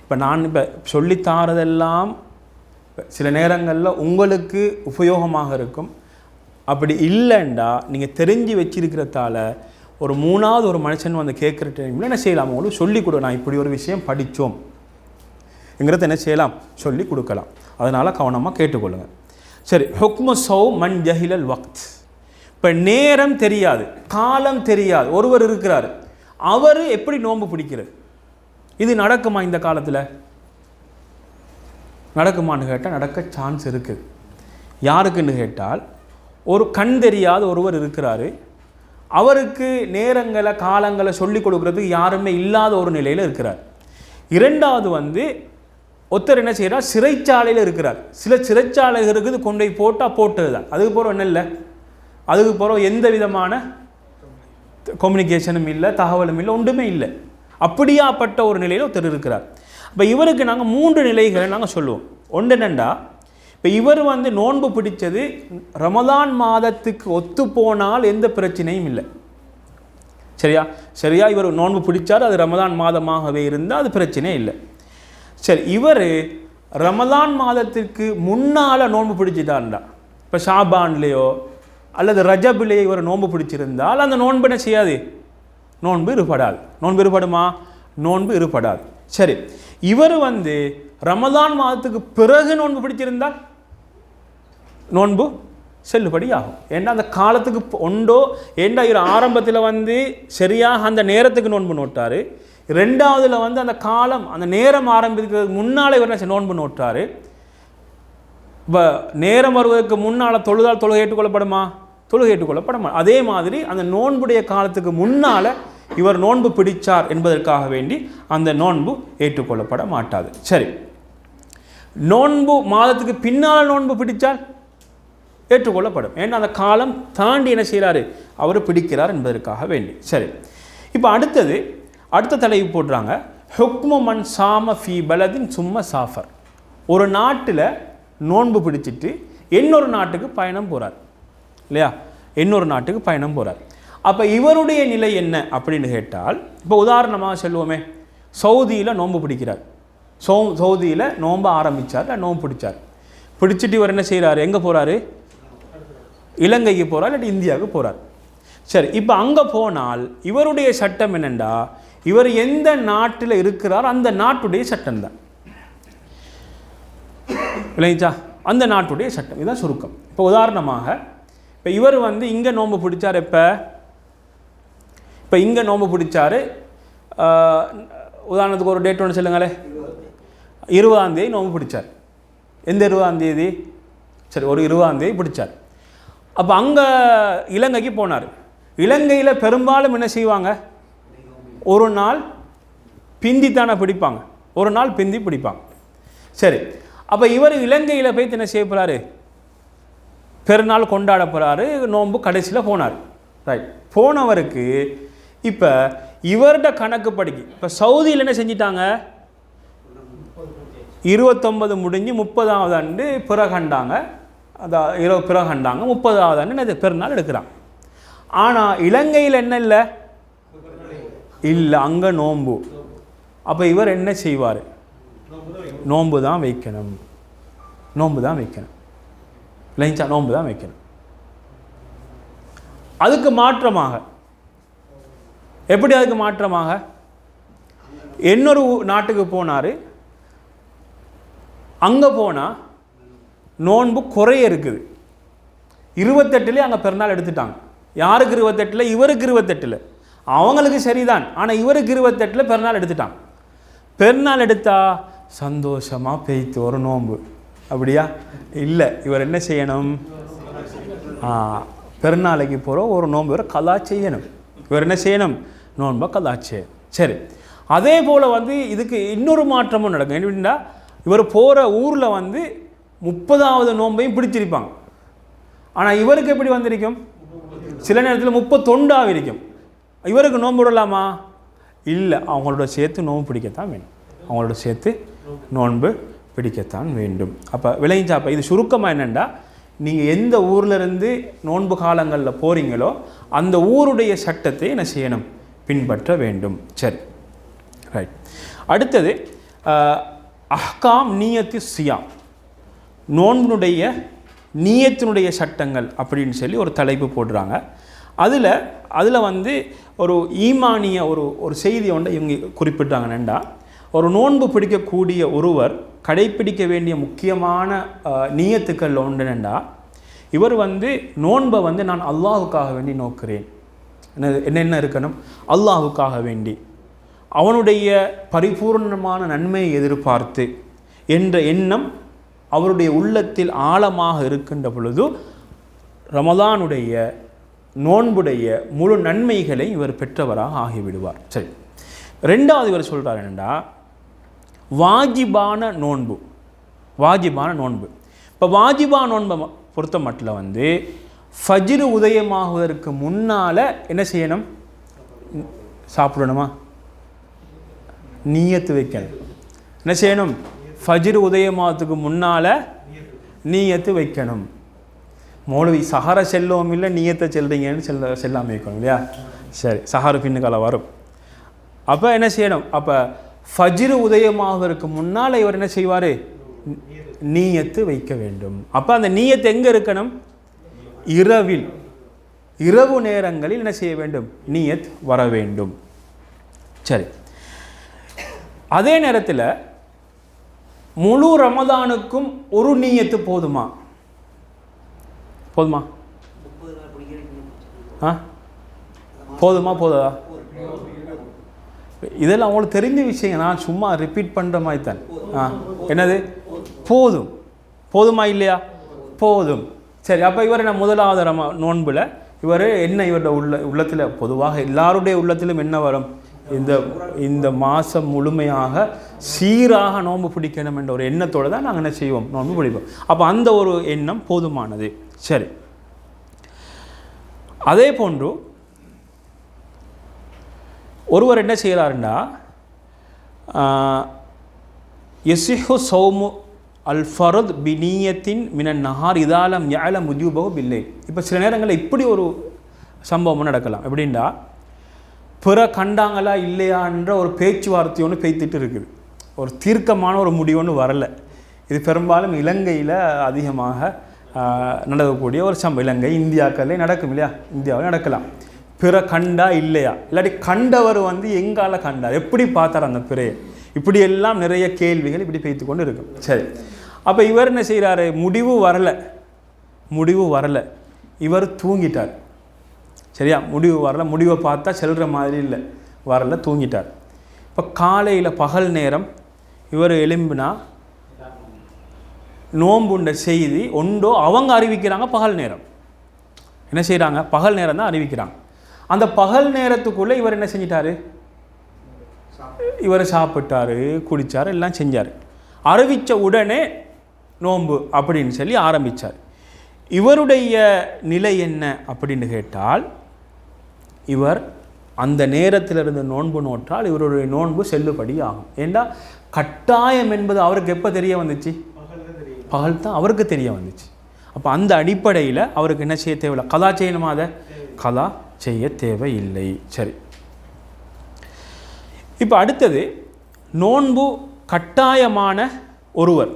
இப்போ நான் இப்போ சொல்லித்தாரதெல்லாம் சில நேரங்களில் உங்களுக்கு உபயோகமாக இருக்கும். அப்படி இல்லைண்டா நீங்கள் தெரிஞ்சு வச்சிருக்கிறதால ஒரு மூணாவது ஒரு மனுஷன் கேட்குற டைமில் என்ன செய்யலாம், உங்களுக்கு சொல்லிக் கொடு, நான் இப்படி ஒரு விஷயம் படித்தோம் என்கிறத என்ன செய்யலாம், சொல்லி கொடுக்கலாம். அதனால் கவனமாக கேட்டுக்கொள்ளுங்கள். சரி, ஹுக்மு ஸௌம் மன் ஜஹிலல் வக்த். இப்போ நேரம் தெரியாது, காலம் தெரியாது, ஒருவர் இருக்கிறார், அவர் எப்படி நோன்பு பிடிக்கிறது, இது நடக்குமா இந்த காலத்தில்? நடக்குமான்னு கேட்டால் நடக்க சான்ஸ் இருக்குது. யாருக்குன்னு கேட்டால், ஒரு கண் தெரியாத ஒருவர் இருக்கிறாரு, அவருக்கு நேரங்களை காலங்களை சொல்லிக் கொடுக்குறதுக்கு யாருமே இல்லாத ஒரு நிலையில் இருக்கிறார். இரண்டாவது ஒருத்தர் என்ன செய்கிறார், சிறைச்சாலையில் இருக்கிறார். சில சிறைச்சாலைகள் இருக்குது, கொண்டு போய் போட்டால் போட்டது தான், அதுக்கு போகிற என்ன இல்லை, அதுக்கு போகிற எந்த விதமான கம்யூனிகேஷனும் இல்லை, தகவலும் இல்லை, ஒன்றுமே இல்லை. அப்படியாப்பட்ட ஒரு நிலையில் ஒருத்தர் இருக்கிறார். இப்போ இவருக்கு நாங்கள் 3 நிலைகளை நாங்கள் சொல்லுவோம். ஒன்று என்னென்னா, இப்போ இவர் நோன்பு பிடிச்சது ரமதான் மாதத்துக்கு ஒத்து போனால் எந்த பிரச்சனையும் இல்லை. சரியா இவர் நோன்பு பிடிச்சார், அது ரமதான் மாதமாகவே இருந்தால் அது பிரச்சனையே இல்லை. சரி, இவர் ரமதான் மாதத்திற்கு முன்னால் நோன்பு பிடிச்சிட்டார்டா, இப்போ ஷாபான்லேயோ அல்லது ரஜபிலேயோ இவர் நோன்பு பிடிச்சிருந்தால் அந்த நோன்பு என்ன செய்யாது, நோன்பு இருபடாது. நோன்பு இருபடுமா? நோன்பு இருபடாது. சரி, இவர் ரமதான் மாதத்துக்கு பிறகு நோன்பு பிடிச்சிருந்தால் நோன்பு செல்லுபடி ஆகும். ஏன்னா அந்த காலத்துக்கு ஒன்றோ, ஏண்டா இவர் ஆரம்பத்தில் சரியாக அந்த நேரத்துக்கு நோன்பு நோட்டார், ரெண்டாவதுல அந்த காலம் அந்த நேரம் ஆரம்பிக்கிறதுக்கு முன்னால் இவர் என்ன நோன்பு நோட்டார். இப்போ நேரம் வருவதற்கு முன்னால் தொழுதால் தொழுகை ஏற்றுக்கொள்ளப்படுமா? தொழுகை ஏற்றுக்கொள்ளப்படமா. அதே மாதிரி அந்த நோன்புடைய காலத்துக்கு முன்னால் இவர் நோன்பு பிடிச்சார் என்பதற்காக வேண்டி அந்த நோன்பு ஏற்றுக்கொள்ளப்பட மாட்டாது. சரி, நோன்பு மாதத்துக்கு பின்னால் நோன்பு பிடிச்சால் ஏற்றுக்கொள்ளப்படும். ஏன்னா அந்த காலம் தாண்டி என்ன செய்கிறாரு, அவர் பிடிக்கிறார் என்பதற்காக வேண்டி. சரி, இப்போ அடுத்த தலைப்பு போடுறாங்க, ஹுக்மு மன் சாம ஃபீ பலதின் சும்ம சாஃபர். ஒரு நாட்டில் நோன்பு பிடிச்சிட்டு இன்னொரு நாட்டுக்கு பயணம் போகிறார் இல்லையா, இன்னொரு நாட்டுக்கு பயணம் போகிறார். அப்போ இவருடைய நிலை என்ன அப்படின்னு கேட்டால், இப்போ உதாரணமாக சொல்லுவோமே, சவுதியில் நோன்பு பிடிக்கிறார், சவுதியில் நோன்பு ஆரம்பித்தார், நோன்பு பிடிச்சிட்டு இவர் என்ன செய்கிறாரு, எங்கே போகிறாரு, இலங்கைக்கு போகிறார், இல்லாட்டி இந்தியாவுக்கு போகிறார். சரி, இப்போ அங்கே போனால் இவருடைய சட்டம் என்னென்னா, இவர் எந்த நாட்டில் இருக்கிறார் அந்த நாட்டுடைய சட்டம் தான் இல்லைங்களா, அந்த நாட்டுடைய சட்டம். இதுதான் சுருக்கம். இப்போ உதாரணமாக இப்போ இவர் இங்கே நோன்பு பிடிச்சார், இப்போ இங்கே நோன்பு பிடிச்சார், உதாரணத்துக்கு ஒரு டேட் ஒன்று சொல்லுங்களே, 20ஆம் தேதி நோன்பு பிடிச்சார். எந்த 20ஆம் தேதி? சரி, ஒரு 20ஆம் தேதி பிடிச்சார். அப்போ அங்கே இலங்கைக்கு போனார். இலங்கையில் பெரும்பாலும் என்ன செய்வாங்க, ஒரு நாள் பிந்தித்தானே பிடிப்பாங்க, ஒரு நாள் பிந்தி பிடிப்பாங்க. சரி, அப்போ இவர் இலங்கையில் போய் என்ன செய்ய போகிறாரு, பெருநாள் கொண்டாட போகிறாரு, நோன்பு கடைசியில் போனார். ரைட், போனவருக்கு இப்போ இவர்கிட்ட கணக்கு படிக்கு இப்போ சவுதியில் என்ன செஞ்சிட்டாங்க, 29 முடிஞ்சு 30ஆவது ஆண்டு பிறகண்டாங்க, அதான் பிறகண்டாங்க, 30ஆவது ஆண்டு பெருநாள் எடுக்கிறாங்க. ஆனால் இலங்கையில் என்ன இல்லை, அங்கே நோன்பு. அப்போ இவர் என்ன செய்வார், நோன்பு தான் வைக்கணும், நோன்பு தான் வைக்கணும் இல்லைங்களா, நோன்பு தான் வைக்கணும். அதுக்கு மாற்றமாக எப்படி அதுக்கு மாற்றமாக இன்னொரு நாட்டுக்கு போனார். அங்கே போனால் நோன்பு குறைய இருக்குது. 28 அங்கே பெருநாள் எடுத்துட்டாங்க. யாருக்கு 28? இவருக்கு 28. அவங்களுக்கு சரிதான், ஆனால் இவருக்கு 28 பெருநாள் எடுத்துட்டாங்க. பெருநாள் எடுத்தா சந்தோஷமாக பெய்த்து ஒரு நோன்பு அப்படியா? இல்லை, இவர் என்ன செய்யணும்? பெருநாளைக்கு போகிற ஒரு நோன்பு இவர் கலா செய்யணும். இவர் என்ன செய்யணும்? நோன்பை கலா செய்யணும். சரி, அதே போல் இதுக்கு இன்னொரு மாற்றமும் நடக்கும். எப்படின்னா, இவர் போகிற ஊரில் 30வது நோன்பையும் பிடிச்சிருப்பாங்க. ஆனால் இவருக்கு எப்படி வந்திருக்கும்? சில நேரத்தில் 31 இருக்கும். இவருக்கு நோன்பு விடலாமா? இல்லை, அவங்களோட சேர்த்து நோன்பு பிடிக்கத்தான் வேணும். அவங்களோட சேர்த்து நோன்பு பிடிக்கத்தான் வேண்டும். அப்போ விளைஞ்சாப்பா இது சுருக்கமாக என்னென்னா, நீங்கள் எந்த ஊர்லேருந்து நோன்பு காலங்களில் போகிறீங்களோ அந்த ஊருடைய சட்டத்தை என்ன செய்யணும்? பின்பற்ற வேண்டும். சரி, ரைட். அடுத்தது அஹ்காம் நீயத்து சியாம், நோன்பினுடைய நீயத்தினுடைய சட்டங்கள் அப்படின்னு சொல்லி ஒரு தலைப்பு போடுறாங்க. அதில் ஒரு ஈமானிய ஒரு செய்தி ஒன்றை இவங்க குறிப்பிட்டாங்கன்னெண்டா, ஒரு நோன்பு பிடிக்கக்கூடிய ஒருவர் கடைப்பிடிக்க வேண்டிய முக்கியமான நீயத்துக்கள் ஒன்றுனெண்டா, இவர் நோன்பை நான் அல்லாஹுக்காக வேண்டி நோக்கிறேன். என்ன இருக்கணும்? அல்லாஹுக்காக வேண்டி அவனுடைய பரிபூர்ணமான நன்மையை எதிர்பார்த்து என்ற எண்ணம் அவருடைய உள்ளத்தில் ஆழமாக இருக்கின்ற பொழுது ரமலானுடைய நோன்புடைய முழு நன்மைகளை இவர் பெற்றவராக ஆகிவிடுவார். சரி, ரெண்டாவது இவர் சொல்கிறார் என்னென்னா, வாஜிபான நோன்பு. இப்போ வாஜிபான நோன்பை பொறுத்த மட்டும் ஃபஜ்ர் உதயமாகுவதற்கு முன்னால் என்ன செய்யணும்? சாப்பிடணுமா? நீயத்து வைக்கணும். என்ன செய்யணும்? ஃபஜ்ர் உதயமாகத்துக்கு முன்னால் நீயத்து வைக்கணும். மௌலவி சஹர செல்லவும் இல்லை, நீயத்தை செல்றீங்கன்னு செல்லாமல் வைக்கணும் இல்லையா? சரி, சஹரு பின்னுக்கால வரும். அப்போ என்ன செய்யணும்? அப்போ ஃபஜ்ர் உதயமாவதற்கு முன்னால் இவர் என்ன செய்வார்? நீயத்து வைக்க வேண்டும். அப்போ அந்த நீயத்து எங்கே இருக்கணும்? இரவு நேரங்களில் என்ன செய்ய வேண்டும்? நீயத் வர வேண்டும். சரி, அதே நேரத்தில் முழு ரமதானுக்கும் ஒரு நீயத்து போதுமா? போதா? இதெல்லாம் அவங்களுக்கு தெரிஞ்ச விஷயம், நான் சும்மா ரிப்பீட் பண்ணுற மாதிரி தான். என்னது? போதுமா இல்லையா? போதும். சரி, அப்போ இவர் என்ன முதலாவது நோன்பில் இவர் என்ன இவருடைய உள்ளத்தில் பொதுவாக எல்லாருடைய உள்ளத்திலும் என்ன வரும்? இந்த மாதம் முழுமையாக சீராக நோன்பு பிடிக்கணும் என்ற ஒரு எண்ணத்தோடு தான் நாங்கள் என்ன செய்வோம்? நோன்பு பிடிப்போம். அப்போ அந்த ஒரு எண்ணம் போதுமானது. சரி, அதே போன்று ஒருவர் என்ன செய்கிறாருன்னா, யசிஹு சௌமு அல் ஃபரத் பினியத்தின் மினன் நஹார் இதாலம் யாலம் முஜூபஹு பில்லை. இப்போ சில நேரங்களில் இப்படி ஒரு சம்பவம் நடக்கலாம். எப்படின்னா, பிற கண்டாங்களா இல்லையான்ற ஒரு பேச்சுவார்த்தை ஒன்று பேய்த்துட்டு இருக்குது. ஒரு தீர்க்கமான ஒரு முடிவு ஒன்று வரலை. இது பெரும்பாலும் இலங்கையில் அதிகமாக நடக்கக்கூடிய ஒரு சம்பவம். இலங்கை இந்தியாக்களே நடக்கும் இல்லையா? இந்தியாவில் நடக்கலாம். பிற கண்டா இல்லையா, இல்லாட்டி கண்டவர் எங்கால கண்டார், எப்படி பார்த்தார் அந்த பிறையை, இப்படியெல்லாம் நிறைய கேள்விகள் இப்படி பேய்த்து கொண்டு இருக்கும். சரி, அப்போ இவர் என்ன செய்கிறாரு? முடிவு வரலை, இவர் தூங்கிட்டார். சரியா? முடிவை பார்த்தா செல்கிற மாதிரி இல்லை, வரல, தூங்கிட்டார். இப்போ காலையில் பகல் நேரம் இவர் எழும்பினா நோம்புண்ட செய்தி ஒன்றோ அவங்க அறிவிக்கிறாங்க. பகல் நேரம் என்ன செய்கிறாங்க? பகல் நேரம் தான் அறிவிக்கிறாங்க. அந்த பகல் நேரத்துக்குள்ளே இவர் என்ன செஞ்சிட்டாரு? இவர் சாப்பிட்டார், குடித்தார், எல்லாம் செஞ்சார். அறிவித்த உடனே நோன்பு அப்படின்னு சொல்லி ஆரம்பித்தார். இவருடைய நிலை என்ன அப்படின்னு கேட்டால், இவர் அந்த நேரத்தில் இருந்து நோன்பு நோற்றால் இவருடைய நோன்பு செல்லுபடி ஆகும். ஏண்டா கட்டாயம் என்பது அவருக்கு எப்போ தெரிய வந்துச்சு? பகல் தான் அவருக்கு தெரிய வந்துச்சு. அப்போ அந்த அடிப்படையில் அவருக்கு என்ன செய்ய தேவையில்லை? கலா செய்யணுமா? அதை கலா செய்ய தேவையில்லை. சரி, இப்போ அடுத்தது நோன்பு கட்டாயமான ஒருவர்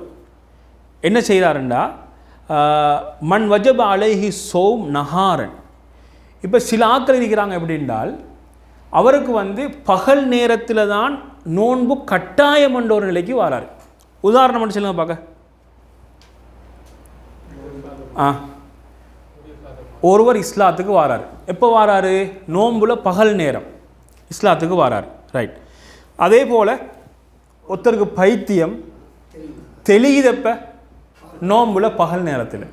என்ன செய்கிறாருண்டா, மன் வஜப அலைஹி சௌம் நஹாரன், இப்போ சில ஆட்கள் இருக்கிறாங்க எப்படின்றால் அவருக்கு வந்து பகல் நேரத்தில் தான் நோன்பு கட்டாயம் என்ற ஒரு நிலைக்கு வராரு. உதாரணம் மட்டும் சொல்லுங்க பார்க்க. ஒருவர் இஸ்லாத்துக்கு வாராரு. எப்போ வாராரு? நோன்புல பகல் நேரம் இஸ்லாத்துக்கு வாராரு. ரைட். அதே போல் ஒருத்தருக்கு பைத்தியம் தெளிதப்ப நோன்புல பகல் நேரத்தில்,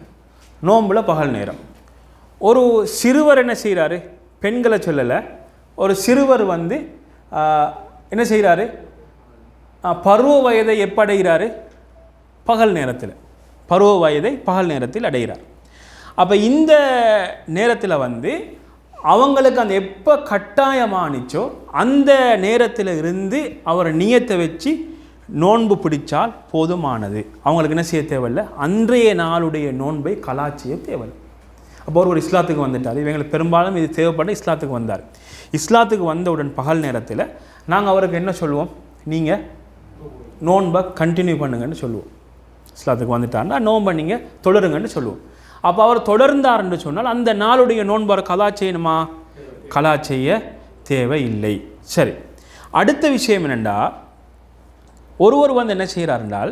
நோன்புல பகல் நேரம். ஒரு சிறுவர் என்ன செய்கிறாரு? பெண்களை சொல்லலை, ஒரு சிறுவர் வந்து என்ன செய்கிறாரு? பருவ வயதை எப்போ அடைகிறாரு? பகல் நேரத்தில். பருவ வயதை பகல் நேரத்தில் அடைகிறார். அப்போ இந்த நேரத்தில் வந்து அவங்களுக்கு அந்த எப்போ கட்டாயமானிச்சோ அந்த நேரத்தில் இருந்து அவர் நியத்தை வச்சு நோன்பு பிடிச்சால் போதுமானது. அவங்களுக்கு என்ன செய்ய தேவையில்லை, அன்றைய நாளுடைய நோன்பை கலாச்சிய தேவையில்லை. அப்போ ஒரு இஸ்லாத்துக்கு வந்துட்டார். இவங்களுக்கு பெரும்பாலும் இது தேவைப்பட்ட இஸ்லாத்துக்கு வந்தார். இஸ்லாத்துக்கு வந்தவுடன் பகல் நேரத்தில் நாங்கள் அவருக்கு என்ன சொல்லுவோம்? நீங்கள் நோன்பை கண்டினியூ பண்ணுங்கன்னு சொல்லுவோம். இஸ்லாத்துக்கு வந்துட்டார்னா நோன்பை நீங்கள் தொடருங்கன்னு சொல்லுவோம். அப்போ அவர் தொடர்ந்தார்ன்னு சொன்னால் அந்த நாளுடைய நோன்பை கலா செய்யணுமா? கலா செய்ய தேவையில்லை. சரி, அடுத்த விஷயம் என்னென்னா, ஒருவர் வந்து என்ன செய்கிறார் என்றால்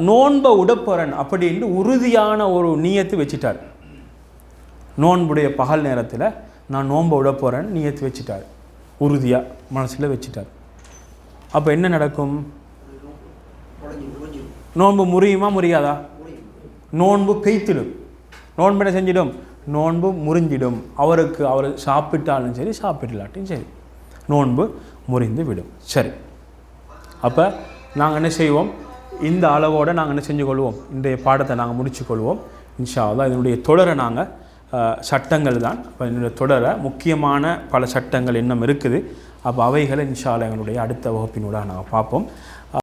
நோன்பை உடப்போறன் அப்படின்னு உறுதியான ஒரு நியத்து வச்சுட்டார். நோன்புடைய பகல் நேரத்தில் நான் நோன்பை உடப்போறேன் நியத்து வச்சுட்டார், உறுதியாக மனசில் வச்சுட்டார். அப்போ என்ன நடக்கும்? நோன்பு முறியுமா முறியாதா? நோன்பு பெய்த்திடும். நோன்பு என்ன செஞ்சிடும்? நோன்பு முறிஞ்சிடும். அவருக்கு அவர் சாப்பிட்டாலும் சரி சாப்பிடலாட்டும் சரி நோன்பு முறிந்து விடும். சரி, அப்போ நாங்கள் என்ன செய்வோம்? இந்த அளவோடு நாங்கள் என்ன செஞ்சு கொள்வோம்? இன்றைய பாடத்தை நாங்கள் முடிச்சு கொள்வோம் இன்ஷா அல்லாஹ். இதனுடைய தொடரை நாங்கள் சட்டங்கள் தான். அப்போ என்னுடைய தொடர முக்கியமான பல சட்டங்கள் இன்னும் இருக்குது. அப்போ அவைகளை இன்ஷா அல்லாஹ் எங்களுடைய அடுத்த வகுப்பினூடாக நாங்கள் பார்ப்போம்.